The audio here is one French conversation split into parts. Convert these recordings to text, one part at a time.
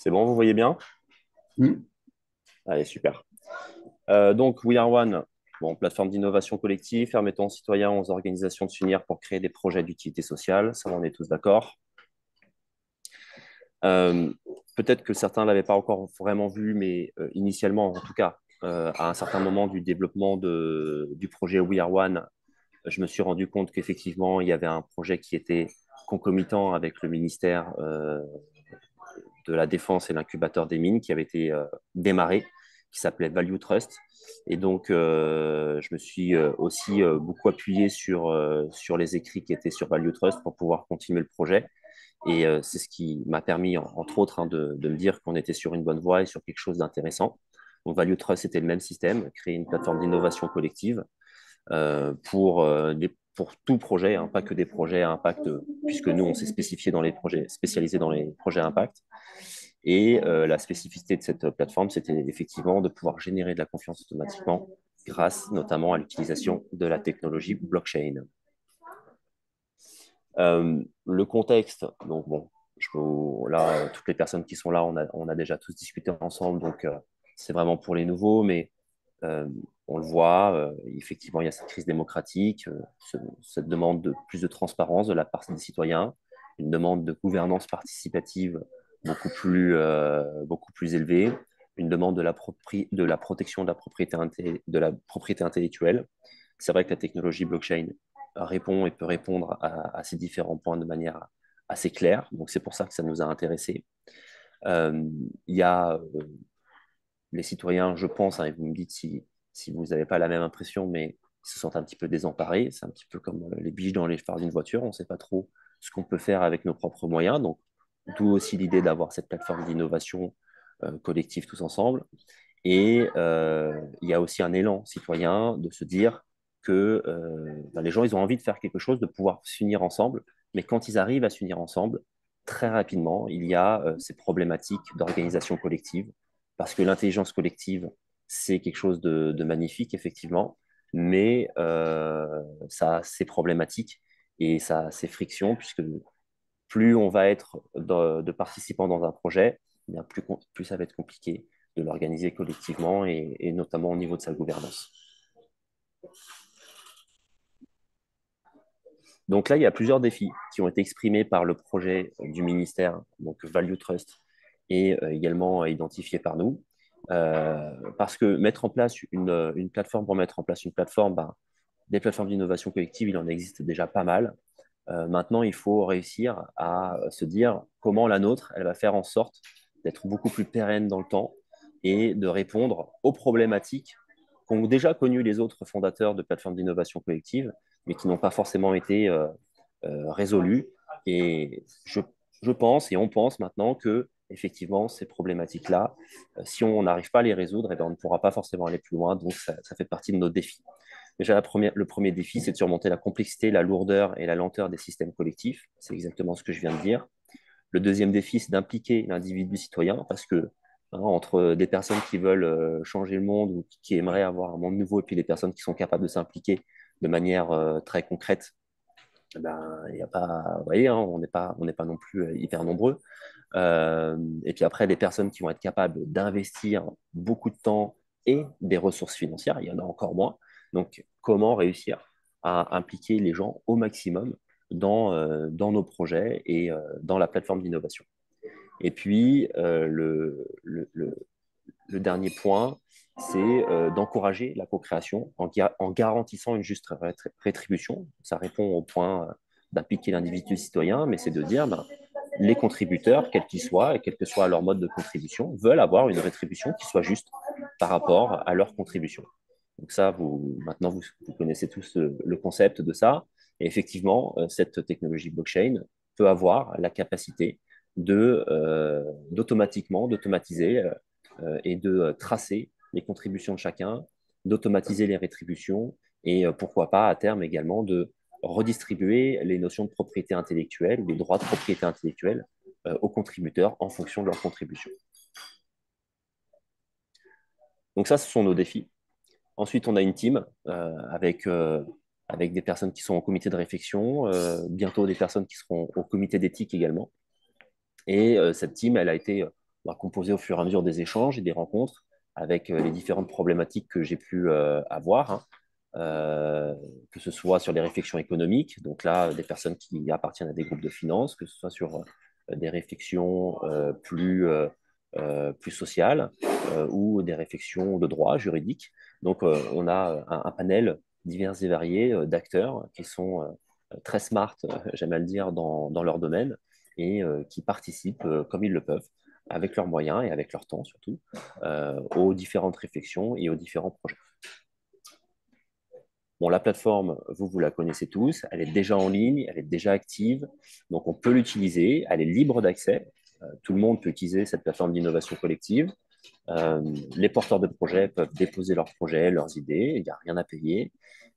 C'est bon, vous voyez bien? Mm. Allez, super. Donc, We Are One, bon, plateforme d'innovation collective permettant aux citoyens, aux organisations de s'unir pour créer des projets d'utilité sociale. Ça, on est tous d'accord. Euh, Peut-être que certains ne l'avaient pas encore vraiment vu, mais initialement, en tout cas, à un certain moment du développement du projet We Are One, je me suis rendu compte qu'effectivement, il y avait un projet qui était concomitant avec le ministère de la Défense et l'incubateur des mines qui avait été démarré, qui s'appelait Value Trust. Et donc, je me suis aussi beaucoup appuyé sur les écrits qui étaient sur Value Trust pour pouvoir continuer le projet. Et c'est ce qui m'a permis, entre autres, de me dire qu'on était sur une bonne voie et sur quelque chose d'intéressant. Donc, Value Trust, c'était le même système, créer une plateforme d'innovation collective pour tout projet, hein, pas que des projets à impact, puisque nous, on s'est spécifié dans les projets, spécialisé dans les projets à impact. Et la spécificité de cette plateforme, c'était effectivement de pouvoir générer de la confiance automatiquement grâce notamment à l'utilisation de la technologie blockchain. Le contexte, donc bon, là, toutes les personnes qui sont là, on a déjà tous discuté ensemble, donc c'est vraiment pour les nouveaux, mais euh, on le voit, effectivement, il y a cette crise démocratique, cette demande de plus de transparence de la part des citoyens, une demande de gouvernance participative beaucoup plus élevée, une demande de la protection de la de la propriété intellectuelle. C'est vrai que la technologie blockchain répond et peut répondre à ces différents points de manière assez claire, donc c'est pour ça que ça nous a intéressés. Il y a les citoyens, je pense, hein, et vous me dites si vous n'avez pas la même impression, mais ils se sentent un petit peu désemparés. C'est un petit peu comme les biches dans les phares d'une voiture. On ne sait pas trop ce qu'on peut faire avec nos propres moyens. Donc, d'où aussi l'idée d'avoir cette plateforme d'innovation collective tous ensemble. Et il y a aussi un élan citoyen de se dire que ben, les gens, ils ont envie de faire quelque chose, de pouvoir s'unir ensemble. Mais quand ils arrivent à s'unir ensemble, très rapidement, il y a ces problématiques d'organisation collective, parce que l'intelligence collective, c'est quelque chose de magnifique, effectivement, mais ça a ses problématiques et ça a ses frictions, puisque plus on va être de participants dans un projet, eh bien plus ça va être compliqué de l'organiser collectivement et notamment au niveau de sa gouvernance. Donc là, il y a plusieurs défis qui ont été exprimés par le projet du ministère, donc Value Trust, et également identifiés par nous. Parce que mettre en place une plateforme, pour mettre en place une plateforme, ben, des plateformes d'innovation collective, il en existe déjà pas mal. Maintenant, il faut réussir à se dire comment la nôtre, elle va faire en sorte d'être beaucoup plus pérenne dans le temps et de répondre aux problématiques qu'ont déjà connues les autres fondateurs de plateformes d'innovation collective, mais qui n'ont pas forcément été résolues. Et je pense et on pense maintenant que effectivement, ces problématiques-là, si on n'arrive pas à les résoudre, eh bien, on ne pourra pas forcément aller plus loin. Donc, ça fait partie de nos défis. Déjà, le premier défi, c'est de surmonter la complexité, la lourdeur et la lenteur des systèmes collectifs. C'est exactement ce que je viens de dire. Le deuxième défi, c'est d'impliquer l'individu citoyen parce que entre des personnes qui veulent changer le monde ou qui aimeraient avoir un monde nouveau et puis des personnes qui sont capables de s'impliquer de manière très concrète, ben, il y a pas, vous voyez, hein, on n'est pas non plus hyper nombreux. Et puis après, des personnes qui vont être capables d'investir beaucoup de temps et des ressources financières, il y en a encore moins. Donc, comment réussir à impliquer les gens au maximum dans nos projets et dans la plateforme d'innovation. Et puis, le dernier point, c'est d'encourager la co-création en garantissant une juste rétribution. Ça répond au point d'impliquer l'individu citoyen, mais c'est de dire, ben, les contributeurs, quels qu'ils soient et quel que soit leur mode de contribution, veulent avoir une rétribution qui soit juste par rapport à leur contribution. Donc ça, maintenant, vous connaissez tous le concept de ça. Et effectivement, cette technologie blockchain peut avoir la capacité d'automatiser et de tracer les contributions de chacun, d'automatiser les rétributions et pourquoi pas à terme également de redistribuer les notions de propriété intellectuelle, les droits de propriété intellectuelle aux contributeurs en fonction de leur contribution. Donc ça, ce sont nos défis. Ensuite, on a une team avec des personnes qui sont au comité de réflexion, bientôt des personnes qui seront au comité d'éthique également. Et cette team, elle a été va composer au fur et à mesure des échanges et des rencontres avec les différentes problématiques que j'ai pu avoir, hein. Euh, que ce soit sur les réflexions économiques, donc là, des personnes qui appartiennent à des groupes de finances, que ce soit sur des réflexions plus sociales ou des réflexions de droit juridique. Donc, on a un panel divers et variés d'acteurs qui sont très smart, j'aime à le dire, dans leur domaine et qui participent comme ils le peuvent, avec leurs moyens et avec leur temps surtout, aux différentes réflexions et aux différents projets. Bon, la plateforme, vous la connaissez tous, elle est déjà en ligne, elle est déjà active, donc on peut l'utiliser, elle est libre d'accès. Tout le monde peut utiliser cette plateforme d'innovation collective. Euh, les porteurs de projets peuvent déposer leurs projets, leurs idées, il n'y a rien à payer.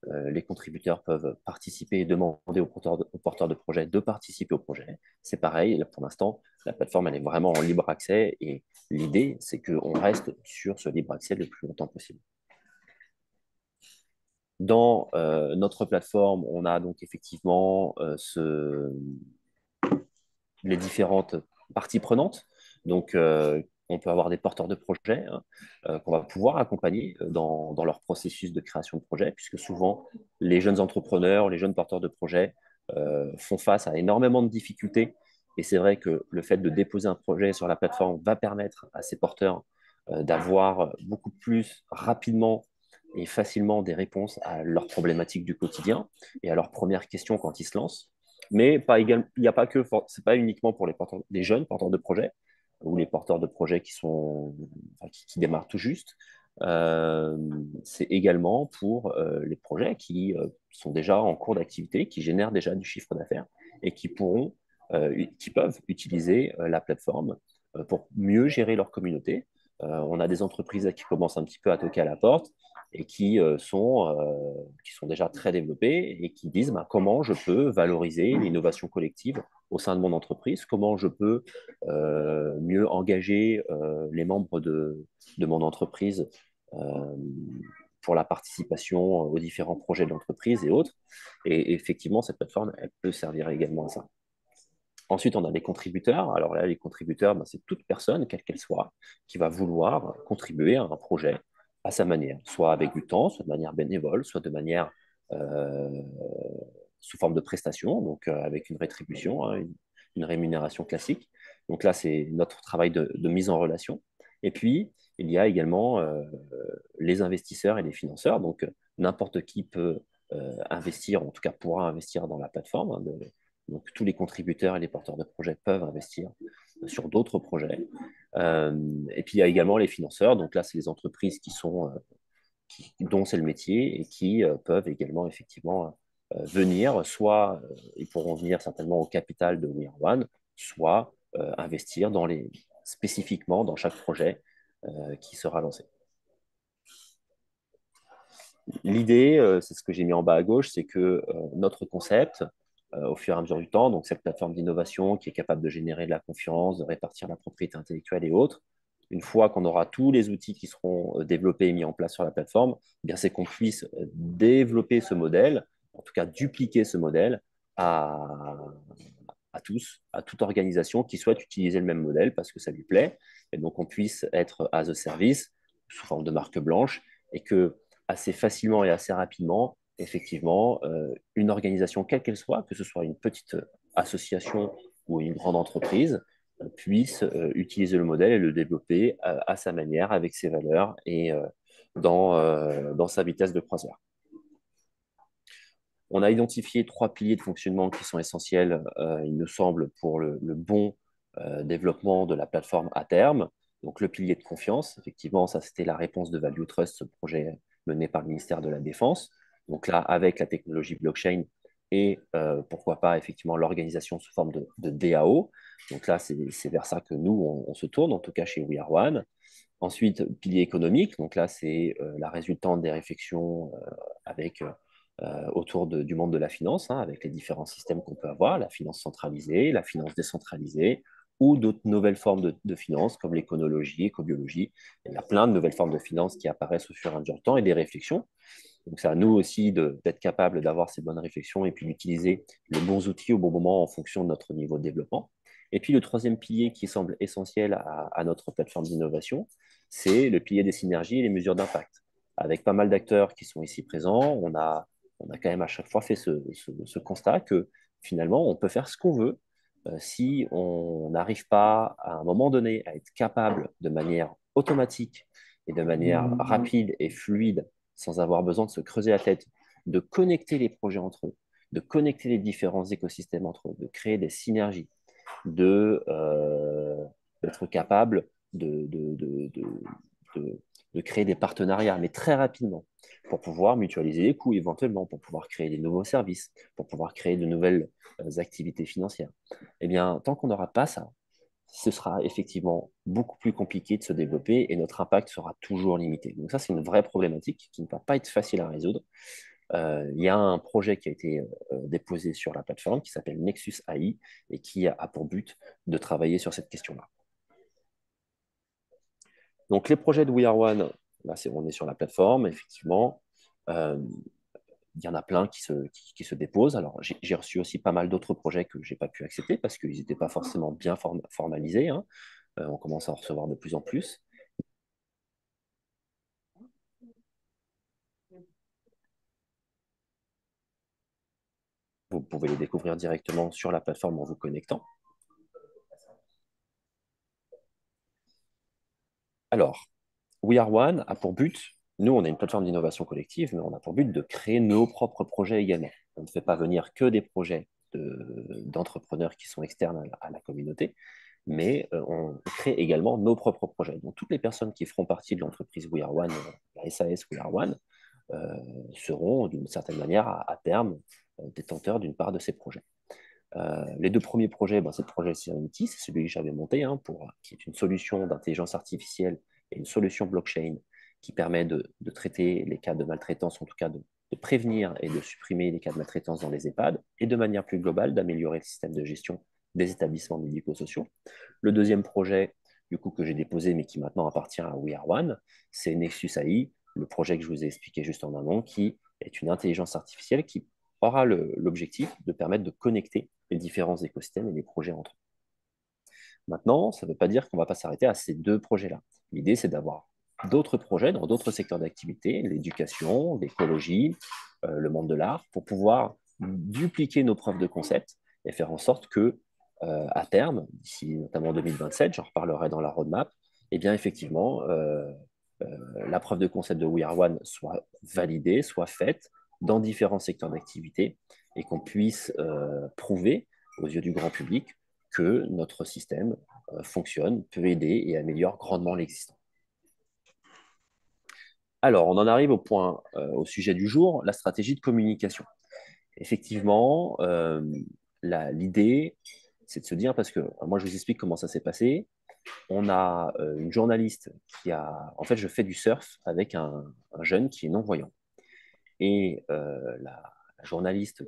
Les contributeurs peuvent participer et demander aux porteurs de projets de participer au projet. C'est pareil, là, pour l'instant, la plateforme elle est vraiment en libre accès et l'idée, c'est qu'on reste sur ce libre accès le plus longtemps possible. Dans notre plateforme, on a donc effectivement les différentes parties prenantes. Donc, on peut avoir des porteurs de projets hein, qu'on va pouvoir accompagner dans leur processus de création de projet, puisque souvent, les jeunes entrepreneurs, les jeunes porteurs de projets font face à énormément de difficultés. Et c'est vrai que le fait de déposer un projet sur la plateforme va permettre à ces porteurs d'avoir beaucoup plus rapidement et facilement des réponses à leurs problématiques du quotidien et à leurs premières questions quand ils se lancent. Mais pas il n'y a pas que, c'est pas uniquement pour les jeunes porteurs de projets ou les porteurs de projets qui démarrent tout juste. C'est également pour les projets qui sont déjà en cours d'activité, qui génèrent déjà du chiffre d'affaires et qui peuvent utiliser la plateforme pour mieux gérer leur communauté. On a des entreprises qui commencent un petit peu à toquer à la porte et qui sont déjà très développés et qui disent bah, comment je peux valoriser l'innovation collective au sein de mon entreprise, comment je peux mieux engager les membres de mon entreprise euh, pour la participation aux différents projets de l'entreprise et autres. Et effectivement, cette plateforme, elle peut servir également à ça. Ensuite, on a les contributeurs. Alors là, les contributeurs, ben, c'est toute personne, quelle qu'elle soit, qui va vouloir contribuer à un projet à sa manière, soit avec du temps, soit de manière bénévole, soit de manière euh, sous forme de prestation, donc avec une rétribution, hein, une rémunération classique. Donc là, c'est notre travail de mise en relation. Et puis, il y a également les investisseurs et les financeurs. Donc, n'importe qui peut investir, en tout cas pourra investir dans la plateforme, hein, donc, tous les contributeurs et les porteurs de projets peuvent investir sur d'autres projets. Et puis, il y a également les financeurs. Donc là, c'est les entreprises dont c'est le métier et qui peuvent également effectivement venir. Soit ils pourront venir certainement au capital de We Are One, soit investir spécifiquement dans chaque projet qui sera lancé. L'idée, c'est ce que j'ai mis en bas à gauche, c'est que notre concept, au fur et à mesure du temps, donc cette plateforme d'innovation qui est capable de générer de la confiance, de répartir la propriété intellectuelle et autres, une fois qu'on aura tous les outils qui seront développés et mis en place sur la plateforme, eh bien c'est qu'on puisse développer ce modèle, en tout cas dupliquer ce modèle à, à toute organisation qui souhaite utiliser le même modèle parce que ça lui plaît, et donc on puisse être as a service sous forme de marque blanche et que assez facilement et assez rapidement, effectivement, une organisation, quelle qu'elle soit, que ce soit une petite association ou une grande entreprise, puisse utiliser le modèle et le développer à sa manière, avec ses valeurs et dans sa vitesse de croisière. On a identifié trois piliers de fonctionnement qui sont essentiels, il me semble, pour le bon développement de la plateforme à terme. Donc, le pilier de confiance, effectivement, ça c'était la réponse de Value Trust, ce projet mené par le ministère de la Défense. Donc là, avec la technologie blockchain et pourquoi pas, effectivement, l'organisation sous forme de DAO. Donc là, c'est vers ça que nous, on se tourne, en tout cas chez We Are One. Ensuite, pilier économique. Donc là, c'est la résultante des réflexions autour du monde de la finance, hein, avec les différents systèmes qu'on peut avoir, la finance centralisée, la finance décentralisée, ou d'autres nouvelles formes de finance, comme l'éconologie, l'écobiologie. Il y a plein de nouvelles formes de finance qui apparaissent au fur et à mesure du temps et des réflexions. Donc, c'est à nous aussi d'être capables d'avoir ces bonnes réflexions et puis d'utiliser les bons outils au bon moment en fonction de notre niveau de développement. Et puis le troisième pilier qui semble essentiel à notre plateforme d'innovation, c'est le pilier des synergies et les mesures d'impact. Avec pas mal d'acteurs qui sont ici présents, on a quand même à chaque fois fait ce constat que finalement, on peut faire ce qu'on veut. Si on n'arrive pas à un moment donné à être capable de manière automatique et de manière rapide et fluide, sans avoir besoin de se creuser la tête, de connecter les projets entre eux, de connecter les différents écosystèmes entre eux, de créer des synergies, de, d'être capable de, de créer des partenariats, mais très rapidement, pour pouvoir mutualiser les coûts éventuellement, pour pouvoir créer des nouveaux services, pour pouvoir créer de nouvelles activités financières. Eh bien, tant qu'on n'aura pas ça, ce sera effectivement beaucoup plus compliqué de se développer et notre impact sera toujours limité. Donc ça, c'est une vraie problématique qui ne va pas être facile à résoudre. Il y a un projet qui a été déposé sur la plateforme qui s'appelle Nexus AI et qui a pour but de travailler sur cette question-là. Donc les projets de We Are One, là, on est sur la plateforme, effectivement. Euh, il y en a plein qui se déposent. Alors, j'ai reçu aussi pas mal d'autres projets que je n'ai pas pu accepter parce qu'ils n'étaient pas forcément bien formalisés, hein. On commence à en recevoir de plus en plus. Vous pouvez les découvrir directement sur la plateforme en vous connectant. Alors, We Are One a pour but, nous, on est une plateforme d'innovation collective, mais on a pour but de créer nos propres projets également. On ne fait pas venir que des projets d'entrepreneurs qui sont externes à la communauté, mais on crée également nos propres projets. Donc, toutes les personnes qui feront partie de l'entreprise We Are One, la SAS We Are One, euh, seront d'une certaine manière à terme détenteurs d'une part de ces projets. Les deux premiers projets, ben, c'est le projet Serenity, c'est celui que j'avais monté, hein, qui est une solution d'intelligence artificielle et une solution blockchain qui permet de traiter les cas de maltraitance, en tout cas de prévenir et de supprimer les cas de maltraitance dans les EHPAD, et de manière plus globale, d'améliorer le système de gestion des établissements médico-sociaux. Le deuxième projet, du coup, que j'ai déposé, mais qui maintenant appartient à We Are One, c'est Nexus AI, le projet que je vous ai expliqué juste en amont, qui est une intelligence artificielle qui aura l'objectif de permettre de connecter les différents écosystèmes et les projets entre eux. Maintenant, ça ne veut pas dire qu'on ne va pas s'arrêter à ces deux projets-là. L'idée, c'est d'avoir d'autres projets dans d'autres secteurs d'activité, l'éducation, l'écologie, le monde de l'art, pour pouvoir dupliquer nos preuves de concept et faire en sorte que, à terme, d'ici notamment 2027, j'en reparlerai dans la roadmap, eh bien effectivement, la preuve de concept de We Are One soit validée, soit faite dans différents secteurs d'activité et qu'on puisse prouver aux yeux du grand public que notre système fonctionne, peut aider et améliore grandement l'existant. Alors, on en arrive au sujet du jour, la stratégie de communication. Effectivement, l'idée, c'est de se dire, parce que moi, je vous explique comment ça s'est passé. On a une journaliste qui a... En fait, je fais du surf avec un jeune qui est non-voyant. Et la journaliste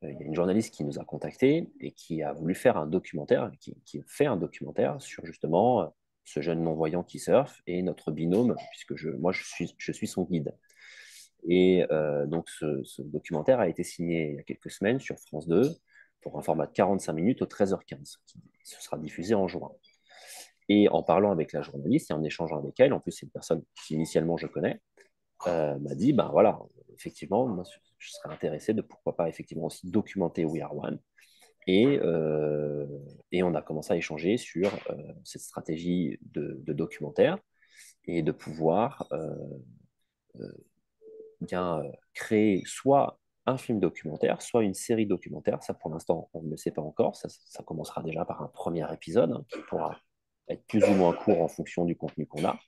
il y a une journaliste qui nous a contactés et qui a voulu faire un documentaire, qui fait un documentaire sur justement ce jeune non-voyant qui surfe et notre binôme, puisque moi je suis son guide. Et donc ce documentaire a été signé il y a quelques semaines sur France 2 pour un format de 45 minutes au 13h15, qui se sera diffusé en juin. Et en parlant avec la journaliste et en échangeant avec elle, en plus c'est une personne qu'initialement je connais, m'a dit, ben voilà, effectivement, moi, je serais intéressé de pourquoi pas effectivement aussi documenter We Are One. Et on a commencé à échanger sur cette stratégie de documentaire et de pouvoir euh, bien créer soit un film documentaire, soit une série documentaire. Ça, pour l'instant, on ne le sait pas encore. Ça commencera déjà par un premier épisode hein, qui pourra être plus ou moins court en fonction du contenu qu'on a.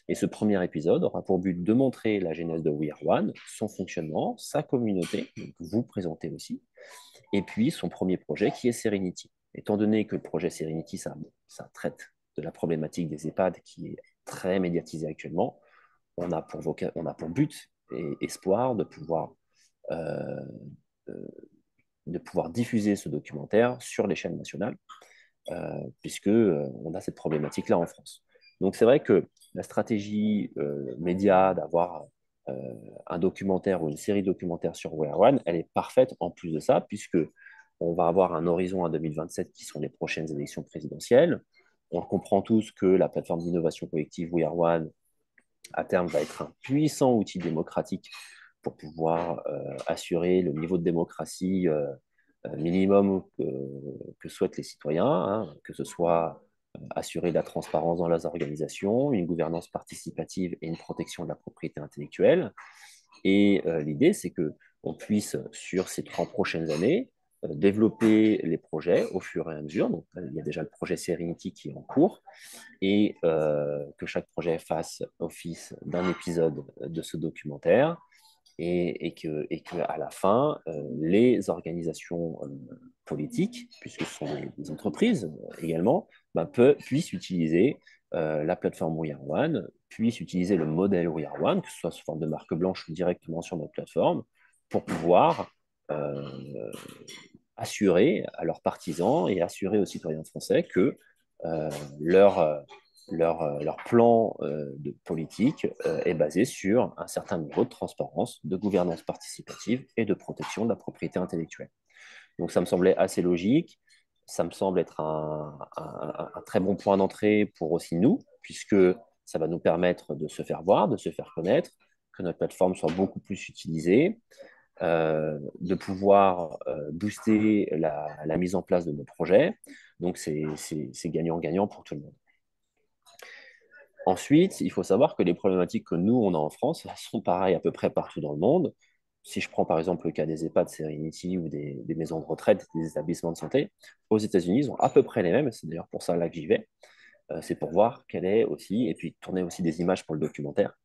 Et ce premier épisode aura pour but de montrer la genèse de We Are One, son fonctionnement, sa communauté, donc vous présenter aussi, et puis son premier projet qui est Serenity. Étant donné que le projet Serenity, ça traite de la problématique des EHPAD qui est très médiatisée actuellement, on a pour but et espoir euh, euh, de pouvoir diffuser ce documentaire sur les chaînes nationales, puisque on a cette problématique-là en France. Donc c'est vrai que la stratégie média d'avoir un documentaire ou une série documentaire sur We Are One, elle est parfaite en plus de ça, puisque on va avoir un horizon à 2027 qui sont les prochaines élections présidentielles. On comprend tous que la plateforme d'innovation collective We Are One, à terme, va être un puissant outil démocratique pour pouvoir assurer le niveau de démocratie minimum que souhaitent les citoyens, hein, que ce soit assurer la transparence dans les organisations, une gouvernance participative et une protection de la propriété intellectuelle. Et l'idée, c'est qu'on puisse, sur ces 3 prochaines années, développer les projets au fur et à mesure. Donc, il y a déjà le projet Serenity qui est en cours, et que chaque projet fasse office d'un épisode de ce documentaire, et que à la fin, les organisations politiques, puisque ce sont des entreprises également, bah, puissent utiliser la plateforme We Are One, puissent utiliser le modèle We Are One, que ce soit sous forme de marque blanche ou directement sur notre plateforme, pour pouvoir assurer à leurs partisans et assurer aux citoyens français que euh, leur, leur plan de politique est basé sur un certain niveau de transparence, de gouvernance participative et de protection de la propriété intellectuelle. Donc ça me semblait assez logique, ça me semble être un très bon point d'entrée pour aussi nous, puisque ça va nous permettre de se faire voir, de se faire connaître, que notre plateforme soit beaucoup plus utilisée, de pouvoir booster la mise en place de nos projets. Donc, c'est gagnant-gagnant pour tout le monde. Ensuite, il faut savoir que les problématiques que nous, on a en France, sont pareilles à peu près partout dans le monde. Si je prends par exemple le cas des EHPAD Serenity ou des maisons de retraite, des établissements de santé, aux États-Unis, ils ont à peu près les mêmes. C'est d'ailleurs pour ça là que j'y vais. C'est pour voir quelle est aussi, et puis tourner aussi des images pour le documentaire,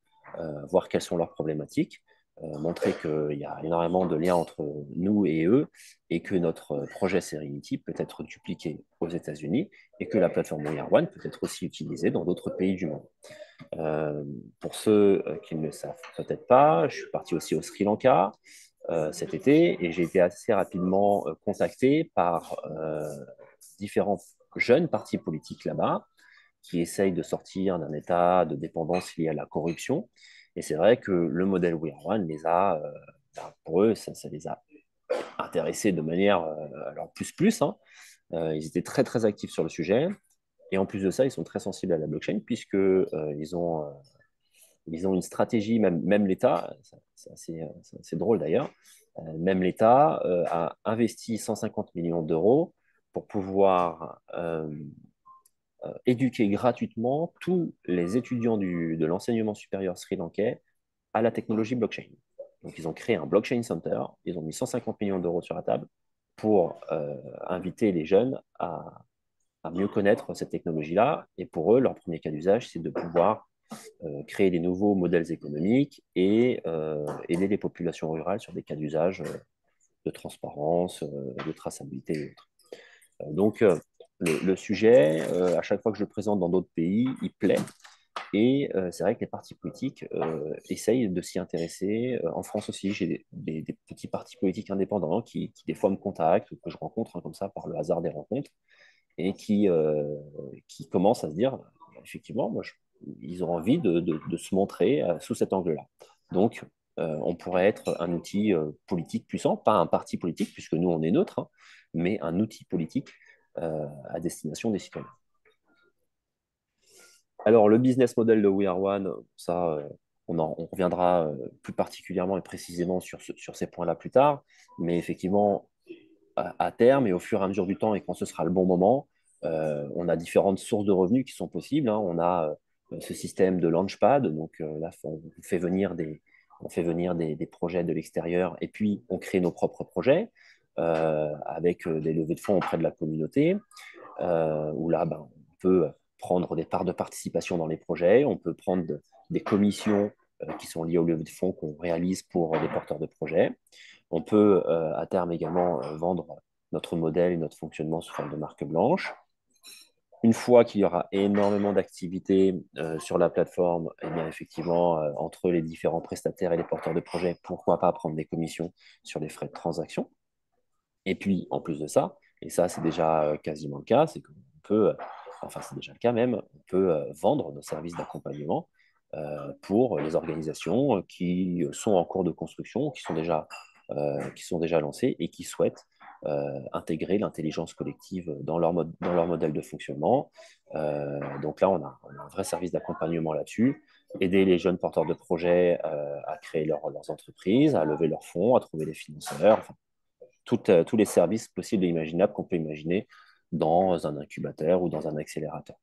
voir quelles sont leurs problématiques, montrer qu'il y a énormément de liens entre nous et eux, et que notre projet Serenity peut être dupliqué aux États-Unis, et que la plateforme We Are One peut être aussi utilisée dans d'autres pays du monde. Euh, pour ceux qui ne le savent peut-être pas, je suis parti aussi au Sri Lanka cet été, et j'ai été assez rapidement contacté par différents jeunes partis politiques là-bas, qui essayent de sortir d'un état de dépendance lié à la corruption. Et c'est vrai que le modèle We Are One les a, pour eux, ça les a intéressés de manière, alors plus, hein. Ils étaient très, très actifs sur le sujet. Et en plus de ça, ils sont très sensibles à la blockchain, puisque ils ont une stratégie, même l'État, c'est assez drôle d'ailleurs, même l'État a investi 150 millions d'euros pour pouvoir éduquer gratuitement tous les étudiants de l'enseignement supérieur sri-lankais à la technologie blockchain. Donc, ils ont créé un blockchain center, ils ont mis 150 millions d'euros sur la table pour inviter les jeunes à mieux connaître cette technologie-là. Et pour eux, leur premier cas d'usage, c'est de pouvoir créer des nouveaux modèles économiques et aider les populations rurales sur des cas d'usage de transparence, de traçabilité et autres. Donc, le sujet, à chaque fois que je le présente dans d'autres pays, il plaît. Et c'est vrai que les partis politiques essayent de s'y intéresser. En France aussi, j'ai des petits partis politiques indépendants qui des fois me contactent, ou que je rencontre comme ça par le hasard des rencontres, et qui commencent à se dire, effectivement, ils ont envie de se montrer sous cet angle-là. Donc, on pourrait être un outil politique puissant, pas un parti politique, puisque nous, on est neutre, hein, mais un outil politique à destination des citoyens. Alors, le business model de We Are One, ça, on reviendra plus particulièrement et précisément sur ces points-là plus tard. Mais effectivement, à terme et au fur et à mesure du temps, et quand ce sera le bon moment, on a différentes sources de revenus qui sont possibles, hein. On a ce système de Launchpad. Donc là, on fait venir des projets de l'extérieur, et puis on crée nos propres projets avec des levées de fonds auprès de la communauté, où là, ben, on peut prendre des parts de participation dans les projets, on peut prendre des commissions qui sont liées aux levées de fonds qu'on réalise pour les porteurs de projets. On peut à terme également vendre notre modèle et notre fonctionnement sous forme de marque blanche. Une fois qu'il y aura énormément d'activités sur la plateforme, eh bien, effectivement, entre les différents prestataires et les porteurs de projets, pourquoi pas prendre des commissions sur les frais de transaction. Et puis, en plus de ça, et ça, c'est déjà quasiment le cas, c'est qu'on peut, enfin, c'est déjà le cas même, on peut vendre nos services d'accompagnement pour les organisations qui sont en cours de construction, qui sont déjà lancées et qui souhaitent intégrer l'intelligence collective dans leur modèle de fonctionnement. Donc là, on a un vrai service d'accompagnement là-dessus, aider les jeunes porteurs de projets à créer leurs entreprises, à lever leurs fonds, à trouver des financeurs, enfin, tous les services possibles et imaginables qu'on peut imaginer dans un incubateur ou dans un accélérateur.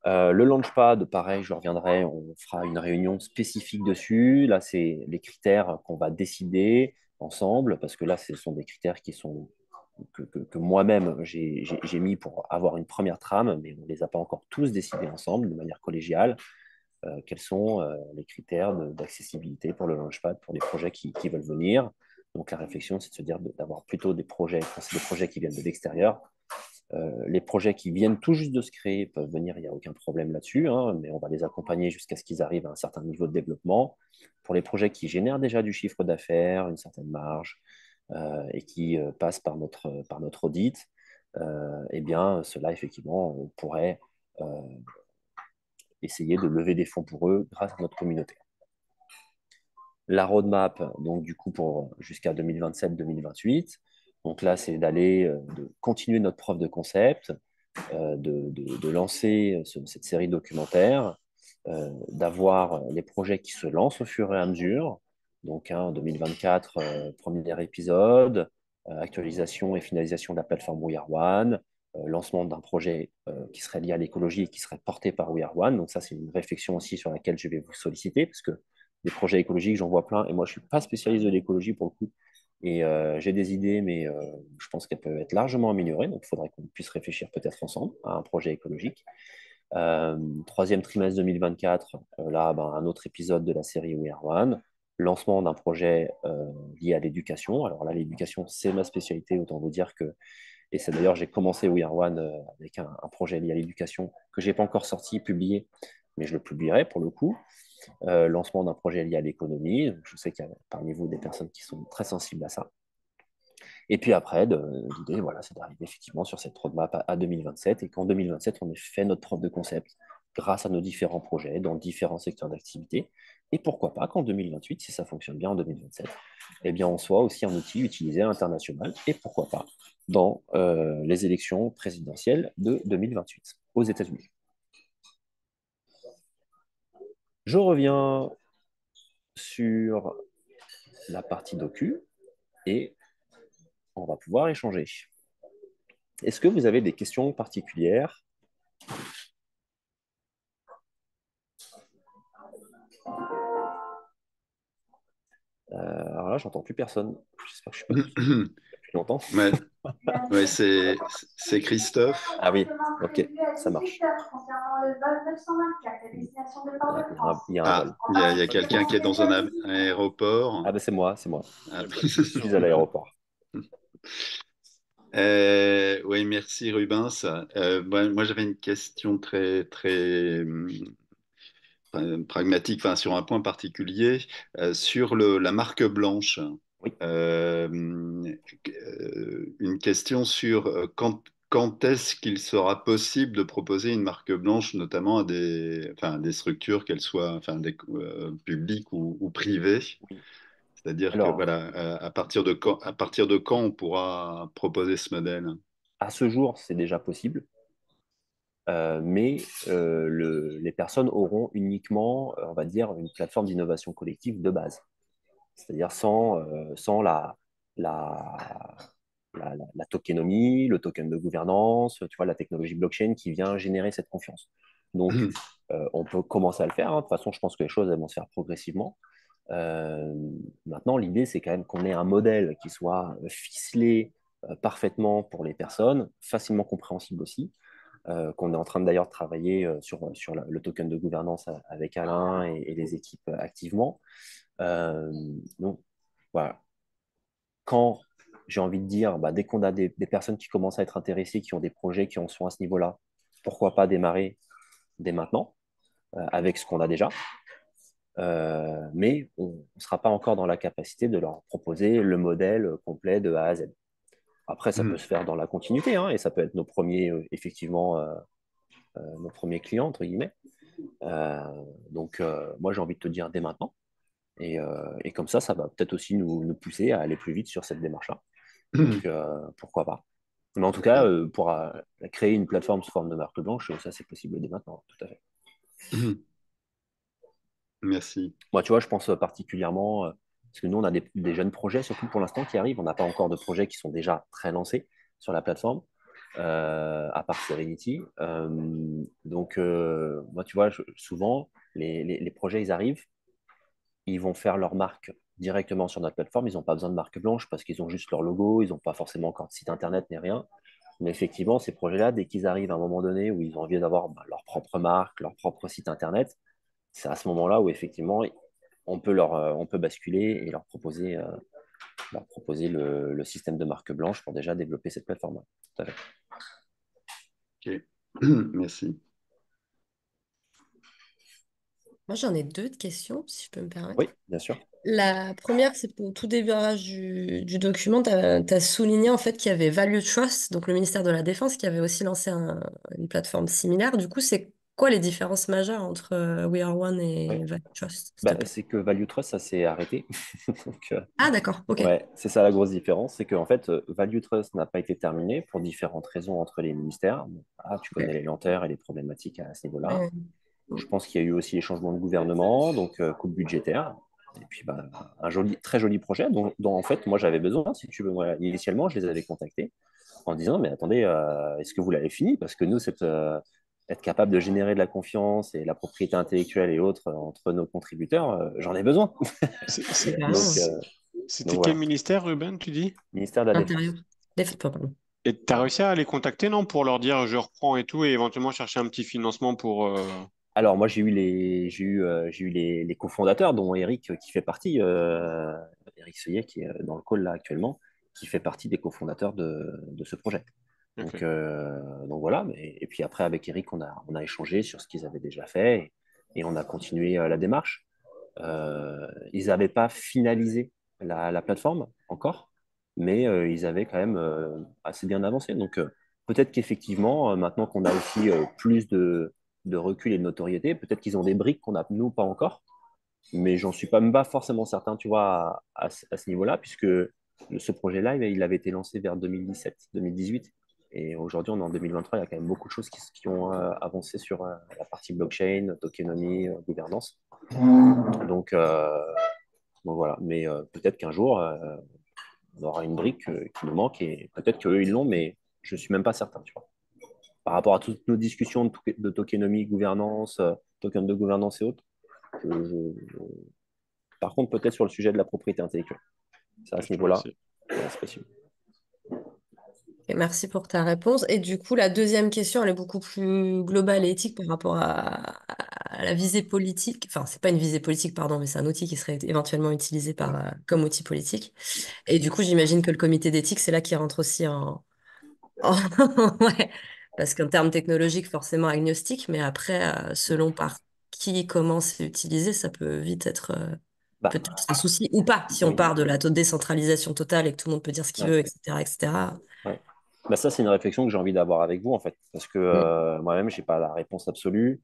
Le Launchpad, pareil, je reviendrai, on fera une réunion spécifique dessus. Là, c'est les critères qu'on va décider ensemble, parce que là, ce sont des critères que moi-même, j'ai mis pour avoir une première trame, mais on ne les a pas encore tous décidés ensemble de manière collégiale. Quels sont les critères d'accessibilité pour le Launchpad, pour les projets qui veulent venir. Donc, la réflexion, c'est de se dire d'avoir plutôt des projets, quand c'est des projets qui viennent de l'extérieur, les projets qui viennent tout juste de se créer peuvent venir, il n'y a aucun problème là-dessus, hein, mais on va les accompagner jusqu'à ce qu'ils arrivent à un certain niveau de développement. Pour les projets qui génèrent déjà du chiffre d'affaires, une certaine marge, et qui passent par notre audit, eh bien, cela, effectivement, on pourrait essayer de lever des fonds pour eux grâce à notre communauté. La roadmap, donc du coup, pour jusqu'à 2027-2028, donc là, c'est de continuer notre preuve de concept, de lancer cette série documentaire, d'avoir les projets qui se lancent au fur et à mesure. Donc, en 2024, premier épisode, actualisation et finalisation de la plateforme We Are One, lancement d'un projet qui serait lié à l'écologie et qui serait porté par We Are One. Donc, ça, c'est une réflexion aussi sur laquelle je vais vous solliciter, parce que des projets écologiques, j'en vois plein. Et moi, je ne suis pas spécialiste de l'écologie pour le coup. Et j'ai des idées, mais je pense qu'elles peuvent être largement améliorées. Donc, il faudrait qu'on puisse réfléchir peut-être ensemble à un projet écologique. Troisième trimestre 2024, là, ben, un autre épisode de la série We Are One. Lancement d'un projet lié à l'éducation. Alors là, l'éducation, c'est ma spécialité. Autant vous dire que, et c'est d'ailleurs, j'ai commencé We Are One avec un projet lié à l'éducation que je n'ai pas encore sorti, publié, mais je le publierai pour le coup. Lancement d'un projet lié à l'économie. Je sais qu'il y a parmi vous des personnes qui sont très sensibles à ça. Et puis après, l'idée, voilà, c'est d'arriver effectivement sur cette roadmap à 2027 et qu'en 2027, on ait fait notre preuve de concept grâce à nos différents projets dans différents secteurs d'activité. Et pourquoi pas qu'en 2028, si ça fonctionne bien en 2027, eh bien, on soit aussi un outil utilisé à l'international et pourquoi pas dans les élections présidentielles de 2028 aux États-Unis. Je reviens sur la partie docu et on va pouvoir échanger. Est-ce que vous avez des questions particulières? Alors là, j'entends plus personne. J'espère que je suis pas tout seul depuis longtemps. Ouais, ouais, c'est Christophe. Ah oui, ok, ça marche. Il y a un Ah, vol. il y a quelqu'un qui est dans un aéroport. Ah ben c'est moi, c'est moi. Ah, Je suis à l'aéroport. oui, merci Rubens. Moi, j'avais une question très pragmatique, enfin, sur un point particulier, sur la marque blanche. Oui. Euh, une question sur quand est-ce qu'il sera possible de proposer une marque blanche, notamment à des structures, qu'elles soient publiques ou privées. Oui. C'est-à-dire que Alors, voilà, à partir de quand on pourra proposer ce modèle? à ce jour, c'est déjà possible, mais les personnes auront uniquement, on va dire, une plateforme d'innovation collective de base. C'est-à-dire sans la, la tokenomie, le token de gouvernance, tu vois, la technologie blockchain qui vient générer cette confiance. Donc, on peut commencer à le faire, hein. De toute façon, je pense que les choses elles vont se faire progressivement. Euh, Maintenant, l'idée, c'est quand même qu'on ait un modèle qui soit ficelé parfaitement pour les personnes, facilement compréhensible aussi, qu'on est en train d'ailleurs de travailler sur le token de gouvernance avec Alain et les équipes activement. Euh, donc, voilà. Quand j'ai envie de dire, bah, dès qu'on a des personnes qui commencent à être intéressées, qui ont des projets qui en sont à ce niveau-là, pourquoi pas démarrer dès maintenant avec ce qu'on a déjà. Mais on ne sera pas encore dans la capacité de leur proposer le modèle complet de A à Z. Après, ça peut se faire dans la continuité, hein, et ça peut être nos premiers, effectivement, nos premiers clients, entre guillemets. Euh, donc, moi, j'ai envie de te dire dès maintenant. Et comme ça va peut-être aussi nous pousser à aller plus vite sur cette démarche-là. Donc, pourquoi pas. Mais en tout cas, Ok. pour créer une plateforme sous forme de marque blanche, ça, c'est possible dès maintenant, tout à fait. Merci. Moi, tu vois, je pense particulièrement, parce que nous, on a des jeunes projets, surtout pour l'instant, qui arrivent. On n'a pas encore de projets qui sont déjà très lancés sur la plateforme, à part Serenity. Donc, moi, tu vois, souvent, les projets, ils arrivent, ils vont faire leur marque directement sur notre plateforme. Ils n'ont pas besoin de marque blanche parce qu'ils ont juste leur logo, ils n'ont pas forcément encore de site internet ni rien. Mais effectivement, ces projets-là, dès qu'ils arrivent à un moment donné où ils ont envie d'avoir leur propre marque, leur propre site internet, c'est à ce moment-là où effectivement, on peut basculer et leur proposer le système de marque blanche pour déjà développer cette plateforme. Tout à fait. Ok. Merci. Moi, j'en ai deux de questions, si je peux me Oui, permettre. bien sûr. La première, c'est pour tout démarrage du document, tu as souligné en fait qu'il y avait Value Trust, donc le ministère de la Défense, qui avait aussi lancé une plateforme similaire. Du coup, c'est quoi les différences majeures entre We Are One Oui. et Value Trust, s'il te Bah, plaît? c'est que Value Trust, ça s'est arrêté. Donc, Ah, d'accord, ok. ouais, c'est ça la grosse différence, c'est qu'en fait, Value Trust n'a pas été terminé pour différentes raisons entre les ministères. Bon, ah, tu connais Ok. les lenteurs et les problématiques à ce niveau-là. Ouais. Je pense qu'il y a eu aussi les changements de gouvernement, donc coupe budgétaire. Et puis, bah, un très joli projet dont, en fait, moi, j'avais besoin, si tu veux. Moi, initialement, je les avais contactés en disant, mais attendez, est-ce que vous l'avez fini? Parce que nous, être capable de générer de la confiance et la propriété intellectuelle et autres entre nos contributeurs, j'en ai besoin. C'est- Mais c'est- carrément, Donc, ouais. donc C'était quel voilà, ministère, Ruben, tu dis? ministère de la Intérieur. Défense. Pardon. Et t'as réussi à les contacter, non? Pour leur dire je reprends et tout, et éventuellement chercher un petit financement pour. Alors, moi, j'ai eu les cofondateurs, dont Eric, qui fait partie, Eric Seuillet, qui est dans le call là actuellement, qui fait partie des cofondateurs de ce projet. Ok. Donc voilà, et puis après, avec Eric, on a échangé sur ce qu'ils avaient déjà fait et on a continué la démarche. Ils n'avaient pas finalisé la plateforme encore, mais ils avaient quand même assez bien avancé. Donc peut-être qu'effectivement, maintenant qu'on a aussi plus de recul et de notoriété, peut-être qu'ils ont des briques qu'on a, nous, pas encore, mais j'en suis pas, même pas forcément certain, tu vois, à ce niveau-là, puisque ce projet-là, il avait été lancé vers 2017, 2018. Et aujourd'hui, on est en 2023, il y a quand même beaucoup de choses qui ont avancé sur la partie blockchain, tokenomics, gouvernance. Donc, euh, donc voilà, mais peut-être qu'un jour, on aura une brique qui nous manque et peut-être qu'eux, ils l'ont, mais je ne suis même pas certain, tu vois. Par rapport à toutes nos discussions de tokenomie, gouvernance, token de gouvernance et autres, je, je- par contre, peut-être sur le sujet de la propriété intellectuelle. C'est à Ouais, ce tu vois, niveau-là, c'est possible. Et merci pour ta réponse. Et du coup, la deuxième question, elle est beaucoup plus globale et éthique par rapport à la visée politique. Enfin, c'est pas une visée politique, pardon, mais c'est un outil qui serait éventuellement utilisé comme outil politique. Et du coup, j'imagine que le comité d'éthique, c'est là qui rentre aussi Ouais, parce qu'en termes technologiques, forcément agnostique, mais après, selon par qui, comment c'est utilisé, ça peut vite être Bah, peut-être un souci ou pas, si on oui, part de la décentralisation totale et que tout le monde peut dire ce qu'il ouais, veut, etc., etc. ouais. Bah, ça, c'est une réflexion que j'ai envie d'avoir avec vous, en fait, parce que Mm. moi-même, je n'ai pas la réponse absolue.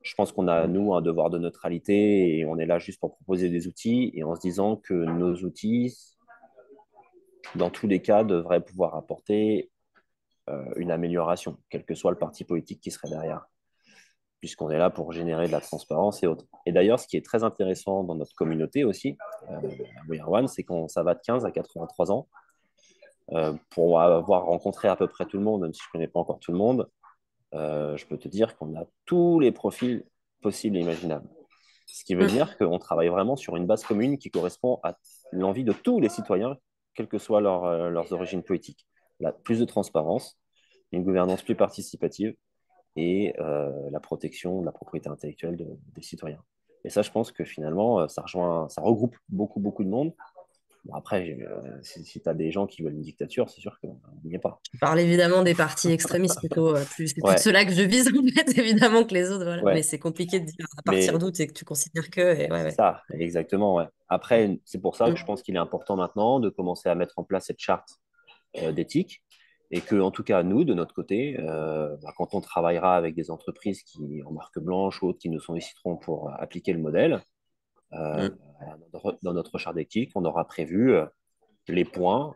Je pense qu'on a, nous, un devoir de neutralité et on est là juste pour proposer des outils et en se disant que nos outils, dans tous les cas, devraient pouvoir apporter une amélioration, quel que soit le parti politique qui serait derrière, puisqu'on est là pour générer de la transparence et autres. Et d'ailleurs, ce qui est très intéressant dans notre communauté aussi, à We Are One, c'est qu'on ça va de 15 à 83 ans. Pour avoir rencontré à peu près tout le monde, même si je ne connais pas encore tout le monde, je peux te dire qu'on a tous les profils possibles et imaginables. Ce qui veut Mm. dire qu'on travaille vraiment sur une base commune qui correspond à l'envie de tous les citoyens, quelles que soient leurs origines politiques. Plus de transparence, une gouvernance plus participative et la protection de la propriété intellectuelle des citoyens. Et ça, je pense que finalement, ça regroupe beaucoup de monde. Bon, après, si tu as des gens qui veulent une dictature, c'est sûr qu'on n'y est pas. Je parle évidemment des partis extrémistes plutôt, c'est plus Ouais, ceux-là que je vise en fait, évidemment que les autres, voilà. Mais ouais. c'est compliqué de dire à partir Mais d'où c'est que tu considères que, et ouais, c'est ouais. ça, exactement. Ouais. Après, c'est pour ça que je Mm. pense qu'il est important maintenant de commencer à mettre en place cette charte d'éthique et que, en tout cas, nous, de notre côté, quand on travaillera avec des entreprises qui, en marque blanche ou autres, qui nous solliciteront pour appliquer le modèle, Euh, Mm. dans notre charte d'éthique, on aura prévu les points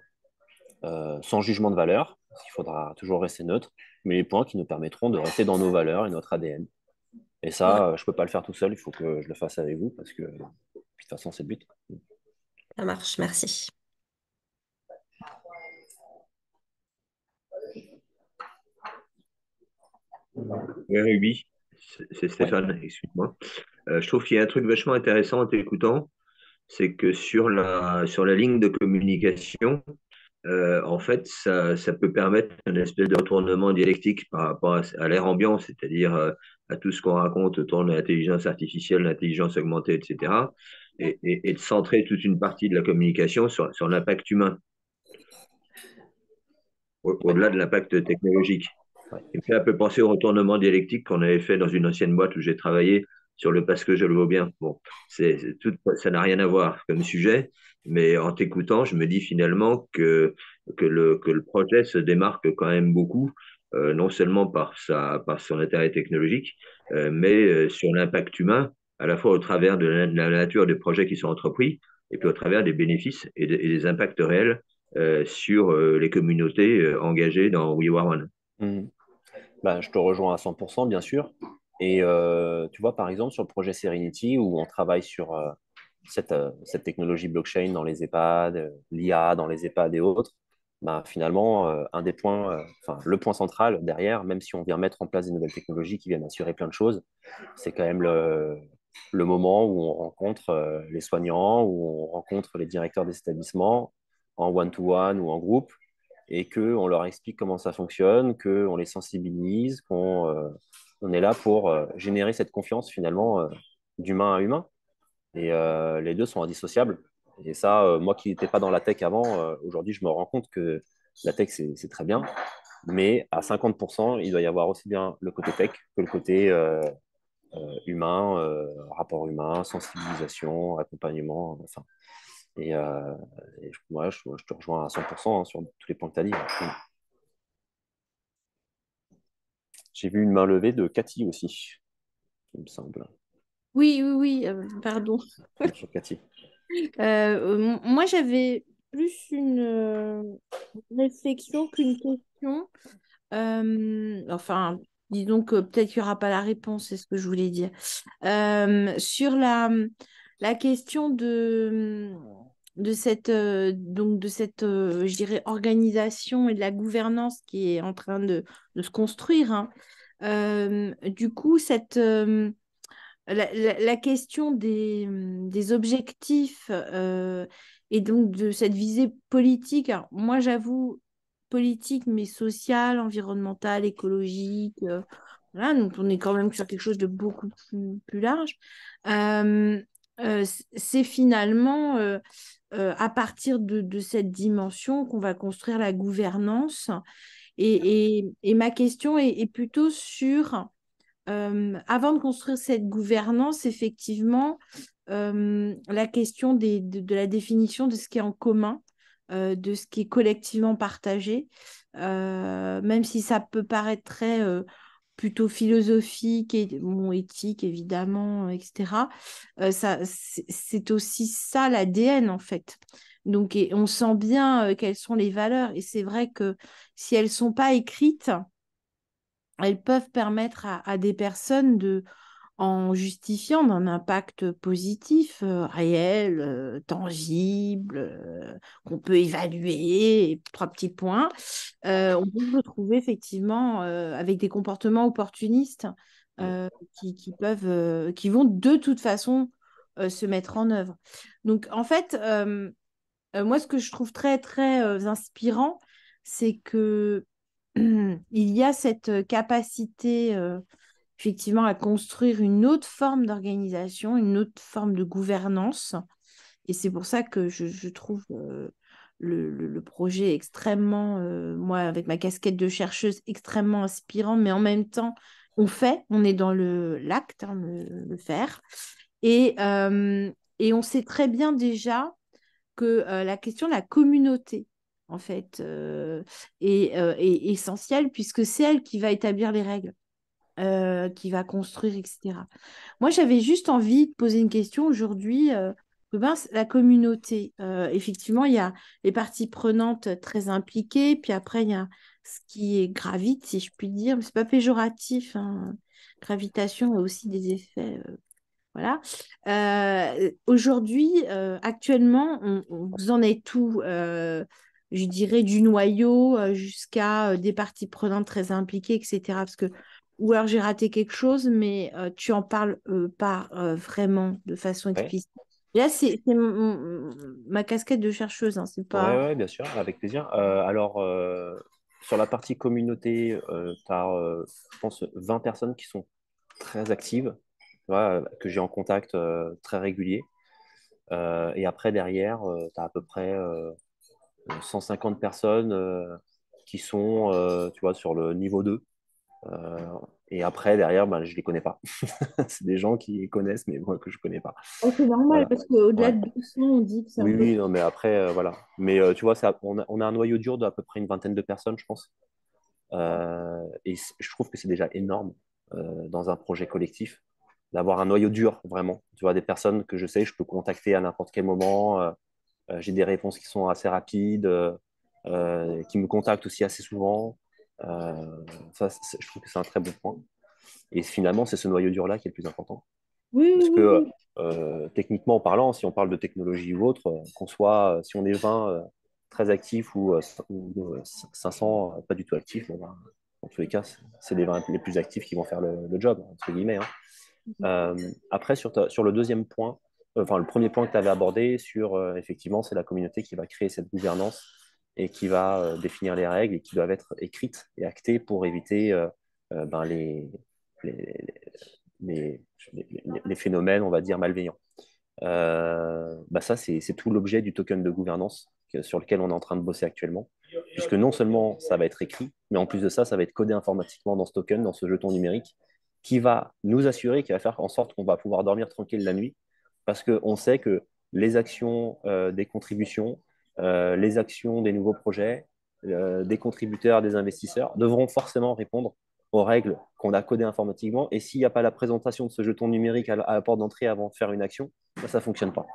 sans jugement de valeur, parce qu'il faudra toujours rester neutre, mais les points qui nous permettront de rester dans nos valeurs et notre ADN. Et Ouais, ça, je ne peux pas le faire tout seul, il faut que je le fasse avec vous, parce que de toute façon, c'est le but. ça marche, merci. Oui, Ruby, c'est Ouais. Stéphane, excuse-moi. Je trouve qu'il y a un truc vachement intéressant en t'écoutant, c'est que sur la ligne de communication, en fait, ça peut permettre une espèce de retournement dialectique par rapport à l'air ambiant, c'est-à-dire à tout ce qu'on raconte autour de l'intelligence artificielle, l'intelligence augmentée, etc., et de centrer toute une partie de la communication sur l'impact humain, Ouais. au-delà de l'impact technologique. Ouais. Il me fait un peu penser au retournement dialectique qu'on avait fait dans une ancienne boîte où j'ai travaillé sur le parce que je le vaux bien. Bon, ça n'a rien à voir comme sujet, mais en t'écoutant, je me dis finalement que le projet se démarque quand même beaucoup, non seulement par son intérêt technologique, mais sur l'impact humain, à la fois au travers de la nature des projets qui sont entrepris, et puis au travers des bénéfices et des impacts réels sur les communautés engagées dans We Are One. Mhm. Bah, je te rejoins à 100%, bien sûr. Et tu vois, par exemple, sur le projet Serenity, où on travaille sur cette technologie blockchain dans les EHPAD, l'IA dans les EHPAD et autres, bah, finalement, un des points, enfin, le point central derrière, même si on vient mettre en place des nouvelles technologies qui viennent assurer plein de choses, c'est quand même le moment où on rencontre les soignants, où on rencontre les directeurs des établissements en one-to-one ou en groupe, et qu'on leur explique comment ça fonctionne, qu'on les sensibilise, on est là pour générer cette confiance finalement d'humain à humain. Et les deux sont indissociables. Et ça, moi qui n'étais pas dans la tech avant, aujourd'hui, je me rends compte que la tech, c'est très bien. Mais à 50%, il doit y avoir aussi bien le côté tech que le côté humain, rapport humain, sensibilisation, accompagnement. Enfin, moi, je te rejoins à 100% hein, sur tous les points que tu as dit. J'ai vu une main levée de Cathy aussi, il me semble. Oui, oui, oui, pardon. Bonjour Cathy. Moi, j'avais plus une réflexion qu'une question. Enfin, disons que peut-être qu'il n'y aura pas la réponse, c'est ce que je voulais dire. Sur la question de cette, je dirais, organisation et de la gouvernance qui est en train de se construire, hein. Du coup, la question des objectifs et donc de cette visée politique, alors, moi j'avoue politique mais sociale, environnementale, écologique, voilà, donc on est quand même sur quelque chose de beaucoup plus large. Euh, c'est finalement à partir de cette dimension qu'on va construire la gouvernance. Et ma question est plutôt sur avant de construire cette gouvernance, effectivement, la question de la définition de ce qui est en commun, de ce qui est collectivement partagé, même si ça peut paraître très plutôt philosophique et bon, éthique, évidemment, etc. C'est aussi ça l'ADN, en fait. Donc, et on sent bien quelles sont les valeurs. Et c'est vrai que si elles ne sont pas écrites, elles peuvent permettre à des personnes en justifiant d'un impact positif, réel, tangible, qu'on peut évaluer, trois petits points, on peut se retrouver effectivement avec des comportements opportunistes qui vont de toute façon se mettre en œuvre. Donc en fait, moi ce que je trouve très très inspirant, c'est que il y a cette capacité effectivement à construire une autre forme d'organisation, une autre forme de gouvernance. Et c'est pour ça que je trouve le projet extrêmement, moi avec ma casquette de chercheuse, extrêmement inspirant, mais en même temps, on est dans l'acte, hein, le faire. Et, euh, et on sait très bien déjà que la question de la communauté, en fait, est essentielle puisque c'est elle qui va établir les règles. qui va construire, etc. Moi, j'avais juste envie de poser une question aujourd'hui. Rubin, la communauté, effectivement, il y a les parties prenantes très impliquées, puis après, il y a ce qui est gravite, si je puis dire, mais c'est pas péjoratif, hein. Gravitation a aussi des effets. Voilà. Aujourd'hui, actuellement, vous en êtes où je dirais du noyau jusqu'à des parties prenantes très impliquées, etc. Parce que, ou alors j'ai raté quelque chose, mais tu en parles pas vraiment de façon Ouais. explicite. Et là, c'est ma casquette de chercheuse, hein, c'est Ouais, pas. ouais, bien sûr, avec plaisir. Alors, sur la partie communauté, tu as, je pense, 20 personnes qui sont très actives, tu vois, que j'ai en contact très régulier. Et après, derrière, tu as à peu près 150 personnes qui sont, tu vois, sur le niveau 2. Euh, et après, derrière, ben, je les connais pas. C'est des gens qui connaissent, mais moi que je connais pas. Oh, c'est normal Voilà. parce qu'au-delà Ouais. de 200, on dit que c'est un Oui, peu. oui, non, mais après, voilà. Mais tu vois, on a un noyau dur d'à peu près une vingtaine de personnes, je pense. Je trouve que c'est déjà énorme dans un projet collectif d'avoir un noyau dur, vraiment. Tu vois, des personnes que je sais, je peux contacter à n'importe quel moment. J'ai des réponses qui sont assez rapides, qui me contactent aussi assez souvent. Ça, je trouve que c'est un très bon point. Et finalement, c'est ce noyau dur-là qui est le plus important. Oui, Parce oui, que oui. techniquement parlant, si on parle de technologie ou autre, qu'on soit, si on est 20 très actifs ou 500 pas du tout actifs, bon, ben, dans tous les cas, c'est les 20 les plus actifs qui vont faire le job, entre guillemets. Hein. Après, sur le deuxième point, enfin le premier point que tu avais abordé sur, effectivement, c'est la communauté qui va créer cette gouvernance et qui va définir les règles et qui doivent être écrites et actées pour éviter ben, les, les, les phénomènes, on va dire, malveillants. Bah ça, c'est tout l'objet du token de gouvernance sur lequel on est en train de bosser actuellement, puisque non seulement ça va être écrit, mais en plus de ça, ça va être codé informatiquement dans ce token, dans ce jeton numérique, qui va nous assurer, qui va faire en sorte qu'on va pouvoir dormir tranquille la nuit, parce qu'on sait que les actions des contributions, les actions des nouveaux projets, des contributeurs, des investisseurs, devront forcément répondre aux règles qu'on a codées informatiquement. Et s'il n'y a pas la présentation de ce jeton numérique à la porte d'entrée avant de faire une action, ça ne fonctionne pas.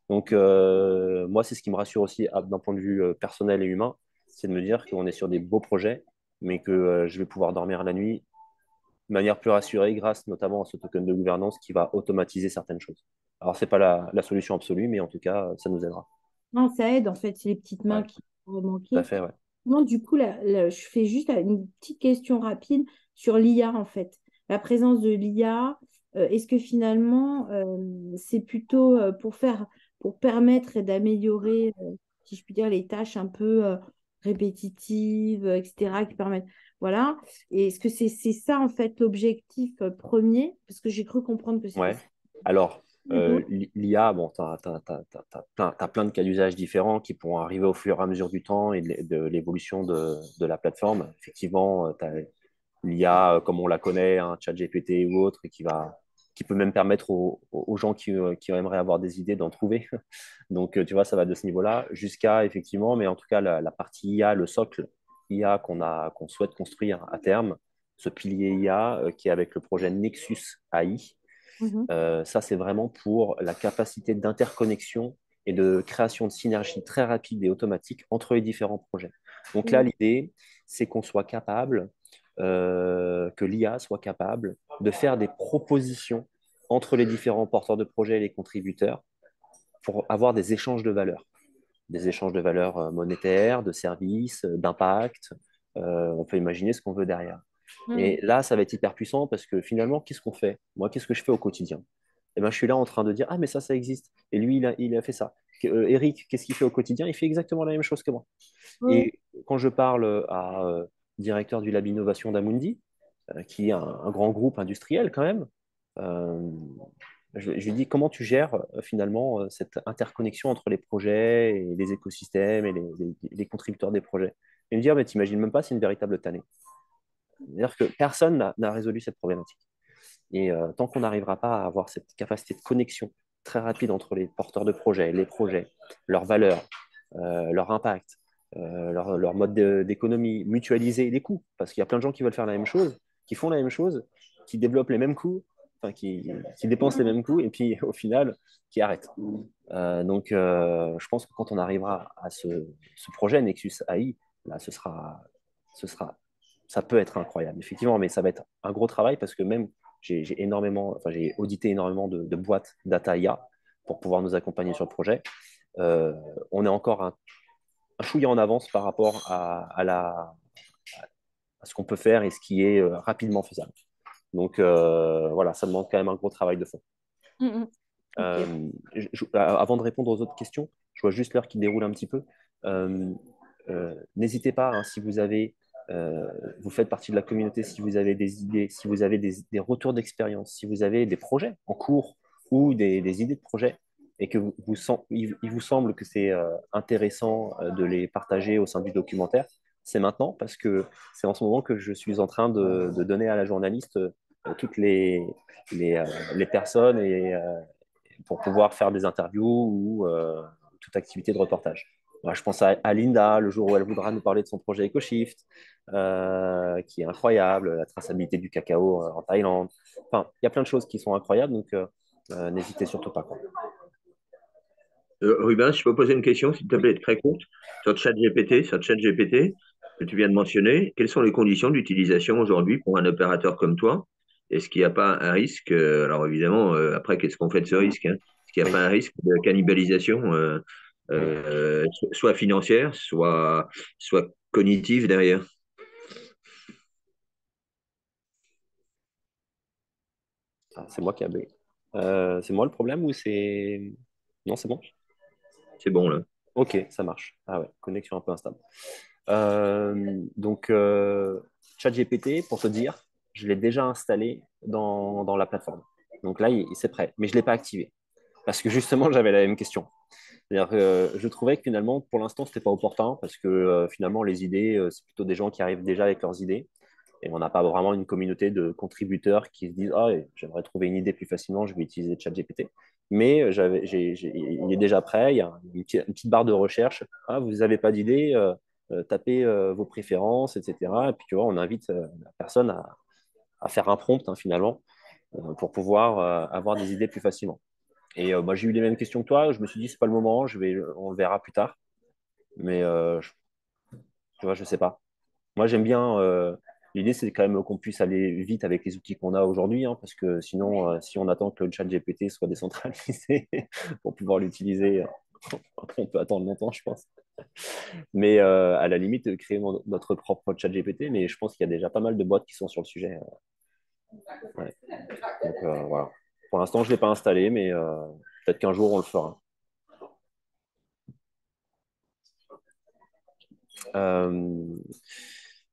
Donc, moi, c'est ce qui me rassure aussi d'un point de vue personnel et humain, c'est de me dire qu'on est sur des beaux projets, mais que je vais pouvoir dormir la nuit de manière plus rassurée grâce notamment à ce token de gouvernance qui va automatiser certaines choses. Alors, ce n'est pas la solution absolue, mais en tout cas, ça nous aidera. Non, ça aide, en fait, c'est les petites mains Ouais, qui vont tout à manquer. fait, ouais. Non, du coup, je fais juste une petite question rapide sur l'IA, en fait. La présence de l'IA, est-ce que finalement, c'est plutôt pour permettre et d'améliorer, si je puis dire, les tâches un peu répétitives, etc., qui permettent, voilà. Et est-ce que c'est ça, en fait, l'objectif premier? Parce que j'ai cru comprendre que c'était Ouais. ça. Alors, Il y a d'autres. l'IA, bon, tu as, plein de cas d'usage différents qui pourront arriver au fur et à mesure du temps et de l'évolution de la plateforme. Effectivement, tu as l'IA comme on la connaît, un chat GPT ou autre, qui peut même permettre aux gens qui aimeraient avoir des idées d'en trouver. Donc, tu vois, ça va de ce niveau-là jusqu'à, effectivement, mais en tout cas, la partie IA, le socle IA qu'on souhaite construire à terme, ce pilier IA qui est avec le projet Nexus AI, Mhm. ça, c'est vraiment pour la capacité d'interconnexion et de création de synergie très rapide et automatique entre les différents projets. Donc là, Mhm. l'idée, c'est qu'on soit capable, que l'IA soit capable de faire des propositions entre les différents porteurs de projets et les contributeurs pour avoir des échanges de valeurs monétaires, de services, d'impact. On peut imaginer ce qu'on veut derrière. Mhm. Et là, ça va être hyper puissant parce que finalement, qu'est-ce qu'on fait? Moi, qu'est-ce que je fais au quotidien? Eh ben, je suis là en train de dire, ah, mais ça existe. Et lui, il a fait ça. Eric, qu'est-ce qu'il fait au quotidien? Il fait exactement la même chose que moi. Oui. Et quand je parle à directeur du Lab Innovation d'Amundi, qui est un grand groupe industriel quand même, euh, je lui dis comment tu gères finalement cette interconnexion entre les projets et les écosystèmes et les contributeurs des projets. Il me dit, ah, mais t'imagines même pas, c'est une véritable tannée. C'est-à-dire que personne n'a résolu cette problématique. Et tant qu'on n'arrivera pas à avoir cette capacité de connexion très rapide entre les porteurs de projets, les projets, leurs valeurs, leur impact, leur mode d'économie, mutualiser les coûts, parce qu'il y a plein de gens qui veulent faire la même chose, qui font la même chose, qui développent les mêmes coûts, enfin, qui dépensent les mêmes coûts, et puis au final, qui arrêtent. Donc, je pense que quand on arrivera à ce projet Nexus AI, là, ça peut être incroyable, effectivement, mais ça va être un gros travail parce que même j'ai audité énormément de boîtes data IA pour pouvoir nous accompagner sur le projet. On est encore un chouïa en avance par rapport à ce qu'on peut faire et ce qui est rapidement faisable. Donc voilà, ça demande quand même un gros travail de fond. Ok. Avant de répondre aux autres questions, je vois juste l'heure qui déroule un petit peu. N'hésitez pas, hein, si vous faites partie de la communauté, si vous avez des idées, si vous avez des retours d'expérience, si vous avez des projets en cours ou des idées de projets et que il vous semble que c'est intéressant de les partager au sein du documentaire, c'est maintenant parce que c'est en ce moment que je suis en train de donner à la journaliste toutes les personnes pour pouvoir faire des interviews ou toute activité de reportage. Moi, je pense à Linda, le jour où elle voudra nous parler de son projet EcoShift, qui est incroyable, la traçabilité du cacao en Thaïlande. Enfin, il y a plein de choses qui sont incroyables, donc n'hésitez surtout pas, quoi. Ruben, si je peux poser une question, s'il te plaît, très courte, sur ChatGPT, que tu viens de mentionner, quelles sont les conditions d'utilisation aujourd'hui pour un opérateur comme toi? Est-ce qu'il n'y a pas un risque, alors évidemment, après, qu'est-ce qu'on fait de ce risque, hein? Est-ce qu'il n'y a pas un risque de cannibalisation, soit financière, soit cognitive derrière? Ah, c'est moi qui ai bugué. C'est moi le problème ou c'est... Non, c'est bon? C'est bon, là. Ok, ça marche. Ah ouais, connexion un peu instable. Donc, ChatGPT, pour te dire, je l'ai déjà installé dans la plateforme. Donc là, c'est prêt, mais je ne l'ai pas activé. Parce que justement, j'avais la même question. C'est-à-dire que je trouvais que finalement, pour l'instant, ce n'était pas opportun, parce que finalement, les idées, c'est plutôt des gens qui arrivent déjà avec leurs idées. Et on n'a pas vraiment une communauté de contributeurs qui se disent ah, j'aimerais trouver une idée plus facilement, je vais utiliser ChatGPT. Mais il est déjà prêt, il y a une petite barre de recherche. Ah, vous n'avez pas d'idée, tapez vos préférences, etc. Et puis, tu vois, on invite la personne à faire un prompt, hein, finalement, pour pouvoir avoir des idées plus facilement. Et moi, j'ai eu les mêmes questions que toi. Je me suis dit, c'est pas le moment, on le verra plus tard. Mais tu vois, je sais pas. Moi, j'aime bien. L'idée, c'est quand même qu'on puisse aller vite avec les outils qu'on a aujourd'hui, hein, parce que sinon, si on attend que le chat GPT soit décentralisé pour pouvoir l'utiliser, on peut attendre longtemps, je pense. Mais à la limite, créer notre propre chat GPT, mais je pense qu'il y a déjà pas mal de boîtes qui sont sur le sujet. Ouais. Donc voilà. Pour l'instant, je ne l'ai pas installé, mais peut-être qu'un jour, on le fera.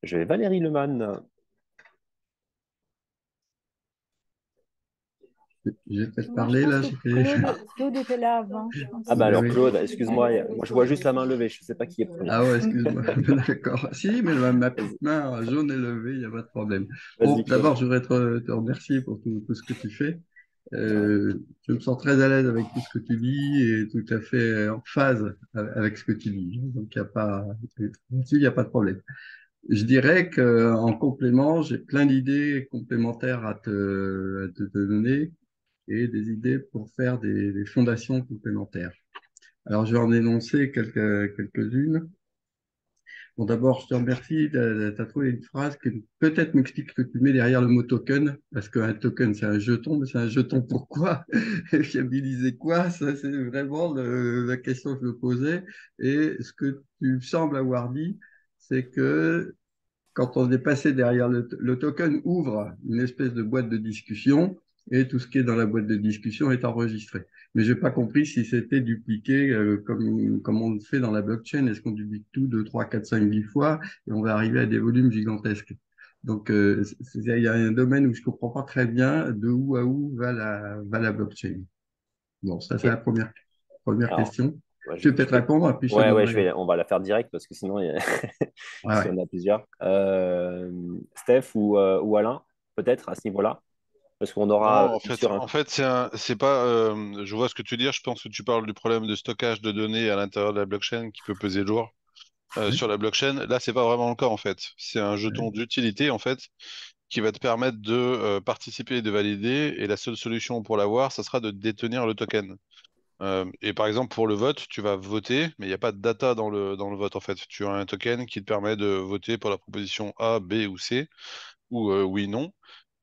Je vais Valérie Lemann. J'ai peut-être Moi, je parlé pense là. que Claude était là avant, je pense. Ah bah Ah alors oui. Claude, excuse-moi, moi je vois juste la main levée, je ne sais pas qui est premier. Ah ouais, excuse-moi. D'accord. Si, mais ma petite main jaune est levée, il n'y a pas de problème. Bon, Vas-y Claude. d'abord, je voudrais te remercier pour tout ce que tu fais. Je me sens très à l'aise avec tout ce que tu dis et tout à fait en phase avec ce que tu dis. Donc, il n'y a pas, là-dessus, il n'y a pas de problème. Je dirais qu'en complément, j'ai plein d'idées complémentaires à te donner et des idées pour faire des fondations complémentaires. Alors, je vais en énoncer quelques-unes. Bon, d'abord, je te remercie. Tu as trouvé une phrase qui peut-être m'explique ce que tu mets derrière le mot token, parce qu'un token, c'est un jeton, mais c'est un jeton pourquoi? Et fiabiliser quoi? Ça, c'est vraiment la question que je me posais. Et ce que tu sembles avoir dit, c'est que quand on est passé derrière le token, ouvre une espèce de boîte de discussion et tout ce qui est dans la boîte de discussion est enregistré. Mais j'ai pas compris si c'était dupliqué comme on le fait dans la blockchain. Est-ce qu'on duplique tout 2, 3, 4, 5, 10 fois et on va arriver à des volumes gigantesques. Donc, il y a un domaine où je comprends pas très bien de où à où va la blockchain. Bon, ça, c'est la Ok. première Alors, question. ouais, Tu peux peut-être répondre, puis je te ouais, donnerai. on va la faire direct parce que sinon, Ouais, s'il y ouais. en a plusieurs. Steph ou Alain, peut-être à ce niveau-là, parce qu'on aura Non, sur un. en fait, c'est pas. Je vois ce que tu veux dire. Je pense que tu parles du problème de stockage de données à l'intérieur de la blockchain qui peut peser lourd Ouais, sur la blockchain. Là, c'est pas vraiment le cas en fait. C'est un ouais. jeton d'utilité en fait qui va te permettre de participer et de valider. Et la seule solution pour l'avoir, ça sera de détenir le token. Et par exemple, pour le vote, tu vas voter, mais il n'y a pas de data dans le vote en fait. Tu as un token qui te permet de voter pour la proposition A, B ou C, ou oui, non.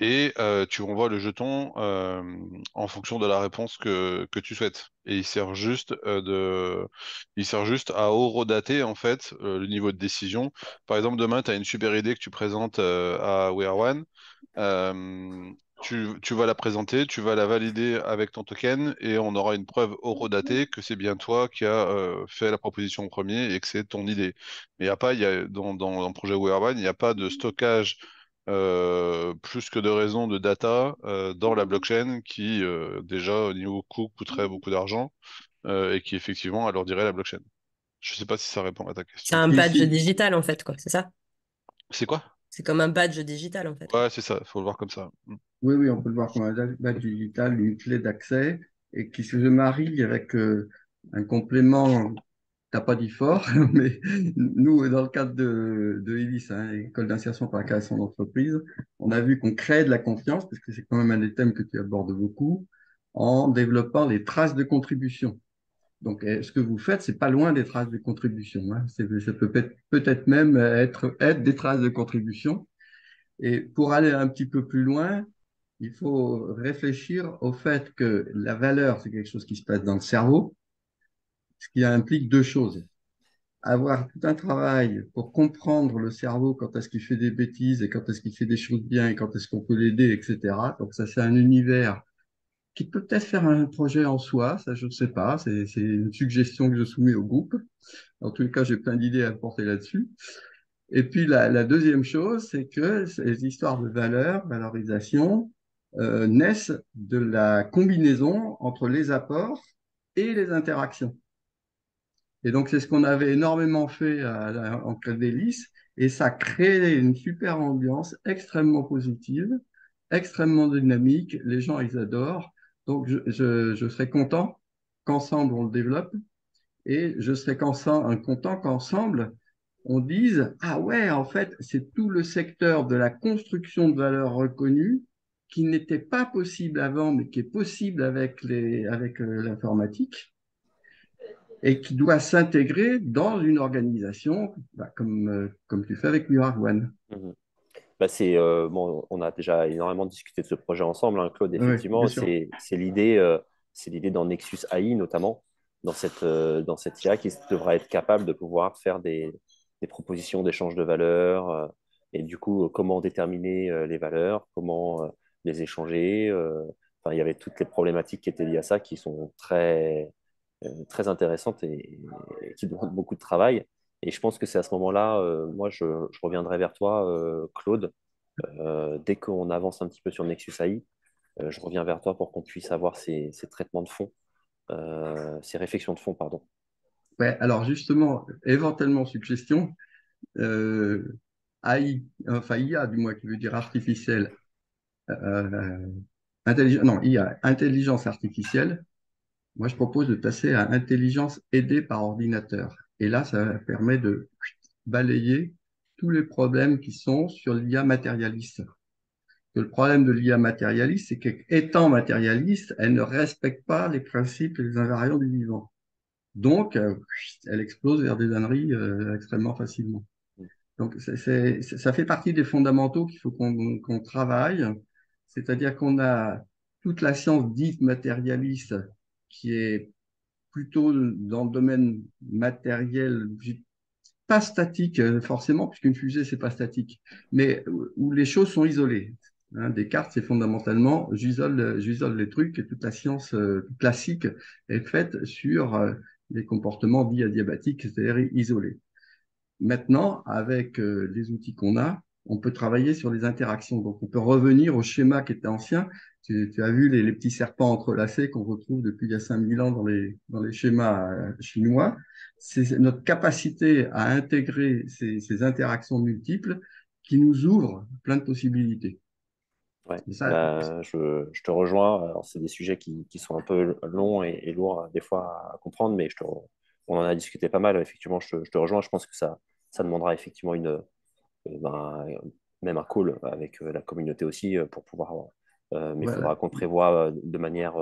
Et tu envoies le jeton en fonction de la réponse que tu souhaites. Et il sert juste à horodater en fait le niveau de décision. Par exemple, demain, tu as une super idée que tu présentes à We Are One. Euh, tu vas la présenter, tu vas la valider avec ton token et on aura une preuve horodatée que c'est bien toi qui as fait la proposition en premier et que c'est ton idée. Mais il y a pas, il y a, dans le projet We Are One, il n'y a pas de stockage plus que de raisons de data dans la blockchain qui déjà au niveau coût coûterait beaucoup d'argent et qui effectivement alourdirait la blockchain. Je sais pas si ça répond à ta C'est question. un Si, badge si. digital, en fait, quoi. C'est ça? C'est quoi? C'est comme un badge digital, en fait, quoi. Ouais, c'est ça, faut le voir comme ça. Oui, oui, on peut le voir comme un badge digital, une clé d'accès, et qui se marie avec un complément. T'as pas dit fort, mais nous, dans le cadre de ELIS, hein, École d'insertion par la création d'entreprise, on a vu qu'on crée de la confiance, parce que c'est quand même un des thèmes que tu abordes beaucoup, en développant les traces de contribution. Donc, ce que vous faites, c'est pas loin des traces de contribution, hein. Ça peut peut-être même être des traces de contribution. Et pour aller un petit peu plus loin, il faut réfléchir au fait que la valeur, c'est quelque chose qui se passe dans le cerveau, ce qui implique deux choses. Avoir tout un travail pour comprendre le cerveau quand est-ce qu'il fait des bêtises et quand est-ce qu'il fait des choses bien et quand est-ce qu'on peut l'aider, etc. Donc ça, c'est un univers qui peut peut-être faire un projet en soi, ça je ne sais pas, c'est une suggestion que je soumets au groupe. En tout cas, j'ai plein d'idées à porter là-dessus. Et puis la deuxième chose, c'est que ces histoires de valeur, valorisation, naissent de la combinaison entre les apports et les interactions. Et donc, c'est ce qu'on avait énormément fait en Club d'Hélice, et ça crée une super ambiance extrêmement positive, extrêmement dynamique. Les gens, ils adorent. Donc, je serais content qu'ensemble, on le développe, et je serais content qu'ensemble, on dise, ah ouais, en fait, c'est tout le secteur de la construction de valeur reconnue qui n'était pas possible avant, mais qui est possible avec l'informatique et qui doit s'intégrer dans une organisation comme tu fais avec Murar One. Mhm. Bah, bon, on a déjà énormément discuté de ce projet ensemble, hein, Claude. Oui, bien Effectivement, sûr. c'est l'idée dans Nexus AI notamment, dans cette IA qui devra être capable de pouvoir faire des propositions d'échange de valeurs et du coup, comment déterminer les valeurs, comment les échanger. Enfin, il y avait toutes les problématiques qui étaient liées à ça qui sont très intéressantes et qui demandent beaucoup de travail. Et je pense que c'est à ce moment-là, moi, je reviendrai vers toi, Claude, dès qu'on avance un petit peu sur Nexus AI, je reviens vers toi pour qu'on puisse avoir ces traitements de fond, ces réflexions de fond, pardon. Ouais, alors justement, éventuellement suggestion, AI, enfin IA du moins, qui veut dire artificielle, non, IA, intelligence artificielle. Moi, je propose de passer à intelligence aidée par ordinateur. Et là, ça permet de balayer tous les problèmes qui sont sur l'IA matérialiste. Que le problème de l'IA matérialiste, c'est qu'étant matérialiste, elle ne respecte pas les principes et les invariants du vivant. Donc, elle explose vers des âneries extrêmement facilement. Donc, ça fait partie des fondamentaux qu'il faut qu'on travaille. C'est-à-dire qu'on a toute la science dite matérialiste qui est plutôt dans le domaine matériel, pas statique forcément, puisqu'une fusée, c'est pas statique, mais où les choses sont isolées. Hein, Descartes, c'est fondamentalement, j'isole les trucs, et toute la science classique est faite sur les comportements dits adiabatiques, c'est-à-dire isolés. Maintenant, avec les outils qu'on a, on peut travailler sur les interactions. Donc, on peut revenir au schéma qui était ancien. Tu as vu les petits serpents entrelacés qu'on retrouve depuis il y a 5000 ans dans les schémas chinois. C'est notre capacité à intégrer ces interactions multiples qui nous ouvrent plein de possibilités. Ouais, Et ça, bah, je te rejoins. Alors, c'est des sujets qui sont un peu longs et lourds des fois à comprendre, mais on en a discuté pas mal. Effectivement, je te rejoins. Je pense que ça demandera effectivement ben, même un call avec la communauté aussi pour pouvoir. Mais il Voilà. faudra qu'on prévoie de manière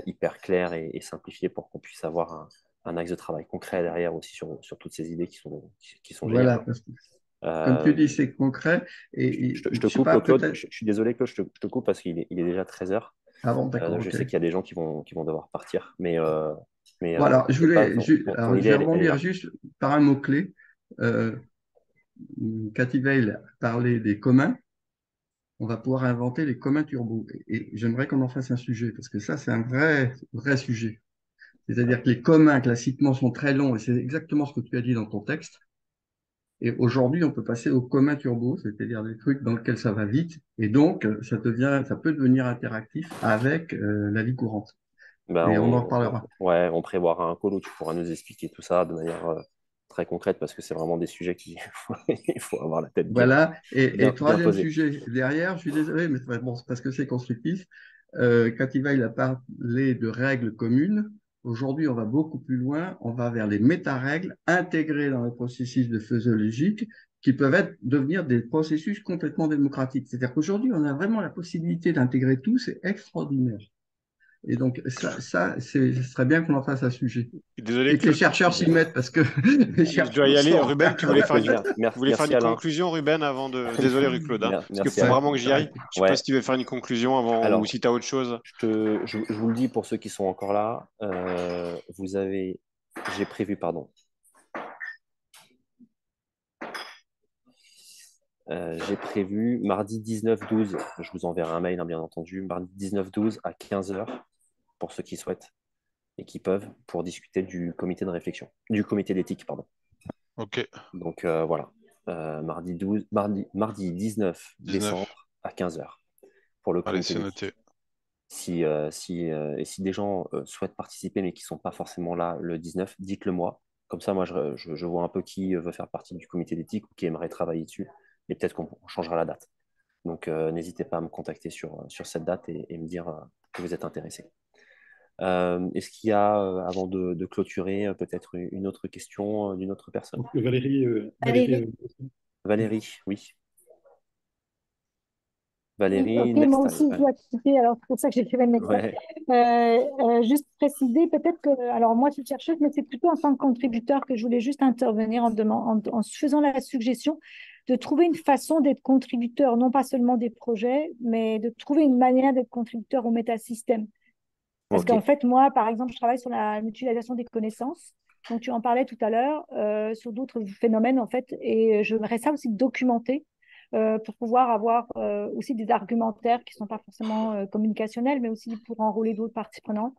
hyper claire et simplifiée pour qu'on puisse avoir un axe de travail concret derrière aussi sur toutes ces idées qui sont Voilà, géniales. parce que comme tu Euh, dis, c'est concret. je te Je sais coupe, pas, Claude. peut-être. Je suis désolé, Claude, je te coupe parce qu'il est déjà 13h. Ah bon, d'accord, Je ok. sais qu'il y a des gens qui vont devoir partir. Mais Voilà, t'inquiète pas, ton alors, je idée, vais elle est rebondir là. juste par un mot-clé. Euh, Cathy Veil parlait des communs. On va pouvoir inventer les communs turbo. Et j'aimerais qu'on en fasse un sujet, parce que ça, c'est un vrai sujet. C'est-à-dire que les communs, classiquement, sont très longs, et c'est exactement ce que tu as dit dans ton texte. Et aujourd'hui, on peut passer au commun turbo, c'est-à-dire des trucs dans lesquels ça va vite, et donc ça peut devenir interactif avec la vie courante. Ben, Mais on en reparlera. ouais, on prévoira un call où tu pourras nous expliquer tout ça de manière très concrète parce que c'est vraiment des sujets qui il faut avoir la tête Voilà. Et bien troisième posée. sujet derrière, je suis désolé, mais bon, c'est parce que c'est constructif. Kativa, il a parlé de règles communes. Aujourd'hui, on va beaucoup plus loin. On va vers les méta-règles intégrées dans le processus de faisceau logique qui peuvent devenir des processus complètement démocratiques. C'est-à-dire qu'aujourd'hui, on a vraiment la possibilité d'intégrer tout. C'est extraordinaire. Et donc, ce serait bien qu'on en fasse un sujet. Désolé, Et que les Claude. chercheurs s'y mettent parce que les Je dois y chercheurs aller. sont. Ruben, tu voulais Avec faire plaisir. tu voulais faire Merci une Alain. conclusion, Ruben, avant de. Désolé, Claude, hein, parce qu'il faut Merci Ouais, Alain. vraiment que faut j'y aille. s'arrêter. Je sais pas Ouais. si tu veux faire une conclusion avant ou Alors, si tu as autre chose. je vous le dis pour ceux qui sont encore là. J'ai prévu, pardon. J'ai prévu mardi 19-12, je vous enverrai un mail, hein, bien entendu, mardi 19-12 à 15h pour ceux qui souhaitent et qui peuvent pour discuter du comité de réflexion, du comité d'éthique, pardon. Ok, Donc voilà, mardi 19 19. décembre à 15h pour le Allez, comité c'est d'éthique. noté. Si des gens souhaitent participer mais qui ne sont pas forcément là le 19, dites-le moi. Comme ça, moi, je vois un peu qui veut faire partie du comité d'éthique ou qui aimerait travailler dessus. Et peut-être qu'on changera la date. Donc, n'hésitez pas à me contacter sur cette date et me dire que vous êtes intéressé. Est-ce qu'il y a, avant de clôturer, peut-être une autre question d'une autre personne? Donc, Valérie, Valérie. Valérie, oui. Oui, Valérie, ok, moi next aussi, time. je dois quitter, alors c'est pour ça que j'ai fait le message. Ouais. Juste préciser, peut-être que, alors moi je suis chercheuse, mais c'est plutôt en tant que contributeur que je voulais juste intervenir en faisant la suggestion de trouver une façon d'être contributeur, non pas seulement des projets, mais de trouver une manière d'être contributeur au métasystème. Parce Ok. qu'en fait, moi, par exemple, je travaille sur la mutualisation des connaissances. Donc, tu en parlais tout à l'heure, sur d'autres phénomènes, en fait. Et j'aimerais ça aussi documenter pour pouvoir avoir aussi des argumentaires qui ne sont pas forcément communicationnels, mais aussi pour enrôler d'autres parties prenantes.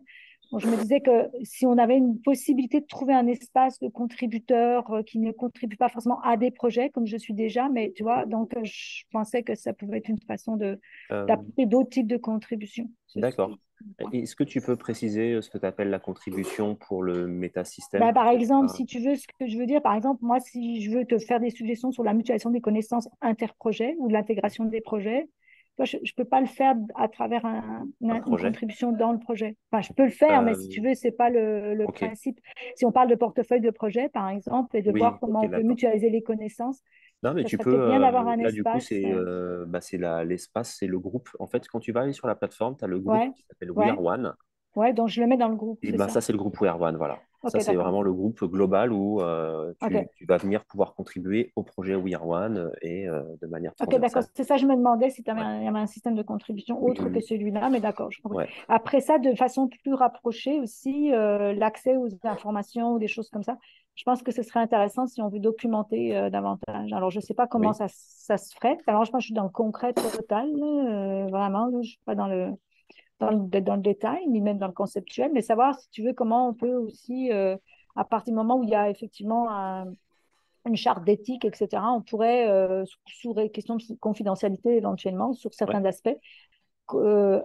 Donc, je me disais que si on avait une possibilité de trouver un espace de contributeurs qui ne contribuent pas forcément à des projets, comme je suis déjà, mais tu vois, donc je pensais que ça pouvait être une façon Euh, d'apporter d'autres types de contributions. d'accord. Point. Est-ce que tu peux préciser ce que tu appelles la contribution pour le métasystème? Bah, par Peut-être exemple, pas. si tu veux, ce que je veux dire, par exemple, moi, si je veux te faire des suggestions sur la mutualisation des connaissances interprojets ou l'intégration des projets, toi, je ne peux pas le faire à travers Un une projet? contribution dans le projet. Enfin, je peux le faire, mais si tu Euh, veux, ce n'est pas le ok. principe. Si on parle de portefeuille de projet, par exemple, et de voir Oui, comment ok, on peut d'accord. mutualiser les connaissances, Non, mais ça tu serait peux. peut-être bien d'avoir un Là, du coup, espace. c'est l'espace, c'est le groupe. En fait, quand tu vas aller sur la plateforme, tu as le groupe Ouais, qui s'appelle We ouais, Are One. ouais, donc je le mets dans le groupe, Et c'est ben, ça. ça, c'est le groupe We Are One, voilà. Ok, Ça, c'est d'accord. vraiment le groupe global où Ok. tu vas venir pouvoir contribuer au projet We Are One et de manière Ok, d'accord. transversale. C'est ça, je me demandais si Ouais. il y avait un système de contribution Oui, autre oui, que oui. celui-là, mais d'accord, je comprends. Ouais. Après ça, de façon plus rapprochée aussi, l'accès aux informations ou des choses comme ça, je pense que ce serait intéressant si on veut documenter davantage. Alors, je ne sais pas comment Oui. ça se ferait. Alors, je pense que je suis dans le concret total, là, vraiment, là, je ne suis pas dans le détail, ni même dans le conceptuel, mais savoir, si tu veux, comment on peut aussi, à partir du moment où il y a effectivement une charte d'éthique, etc., on pourrait, sous question de confidentialité éventuellement, sur Ouais. certains aspects,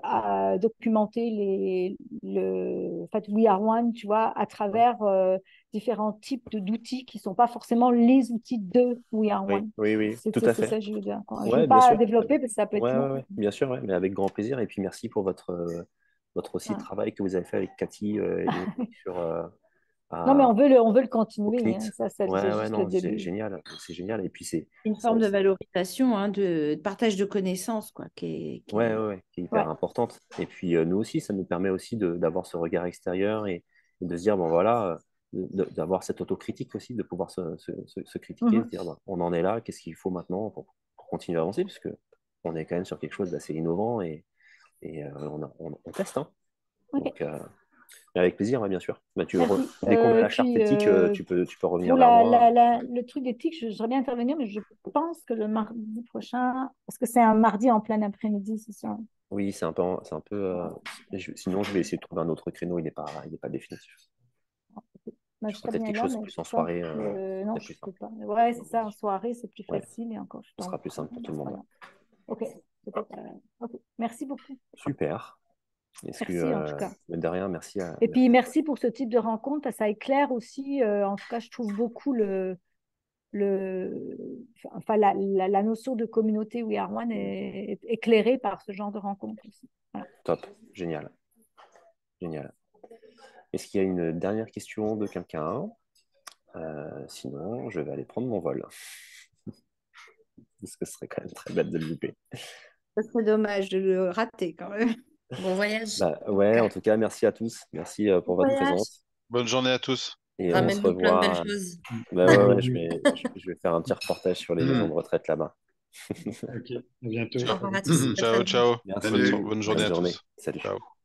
à documenter en fait, We Are One, tu vois, à Ouais. travers différents types d'outils qui ne sont pas forcément les outils de We Are Oui, One. oui, oui, C'est tout à c'est ça fait. que je veux dire. Je ne Ouais, veux bien pas sûr. développer parce que ça peut être Ouais, ouais, long. ouais, bien sûr, ouais, mais avec grand plaisir. Et puis merci pour votre aussi Ouais. travail que vous avez fait avec Cathy et sur, Non, mais à, on veut le au continuer, CNIT. hein. Ça, c'est Ouais, ouais, juste le non, c'est début. génial. C'est génial. Et puis, Une forme de valorisation, hein, de partage de connaissances, quoi, ouais, ouais, ouais, qui est hyper Ouais. importante. Et puis, nous aussi, ça nous permet aussi d'avoir ce regard extérieur et de se dire, bon, voilà, d'avoir cette autocritique aussi, de pouvoir se critiquer, se dire, ben, on en est là, qu'est-ce qu'il faut maintenant pour continuer à avancer, puisque on est quand même sur quelque chose d'assez innovant et on teste, hein. Ok. Donc, avec plaisir, ouais, bien sûr. Bah, Merci. dès qu'on a Et la charte puis, éthique, tu peux revenir pour vers moi. le truc d'éthique, je voudrais bien intervenir, mais je pense que le mardi prochain, parce que c'est un mardi en plein après-midi, c'est ça. Oui, c'est un peu. Sinon, je vais essayer de trouver un autre créneau. Il n'est pas définitif. Bah, Je je ferai serais peut-être bien quelque là, chose mais plus en je pense soirée. que non, C'est je plus peux simple. pas. Ouais, c'est ça, en soirée, c'est plus Ouais, facile et encore, je suis ce en sera plus simple pour tout le c'est pas monde. grave. Ok, peut-être, ok. Merci beaucoup. Super. Est-ce que, Merci en tout cas. de rien, merci Et puis merci. merci pour ce type de rencontre, parce que ça éclaire aussi, en tout cas, je trouve beaucoup la notion de communauté We Are One est éclairée par ce genre de rencontre aussi. Voilà. Top. Génial. Génial. Est-ce qu'il y a une dernière question de quelqu'un? Sinon, je vais aller prendre mon vol. Parce que ce serait quand même très bête de le louper. Ça serait dommage de le rater quand même. Bon voyage. Bah, ouais, en tout cas, merci à tous. Merci pour Bon votre voyage. présence. Bonne journée à tous. Et on se Ramène-nous plein de belles revoit. choses. Bah, ouais, ouais, je vais faire un petit reportage sur les maisons de retraite là-bas. Ok, à bientôt. Au revoir à Salut. tous. À très Ciao, bientôt. ciao. Merci. Salut. Bonne journée Bonne à journée. tous. Salut. Ciao.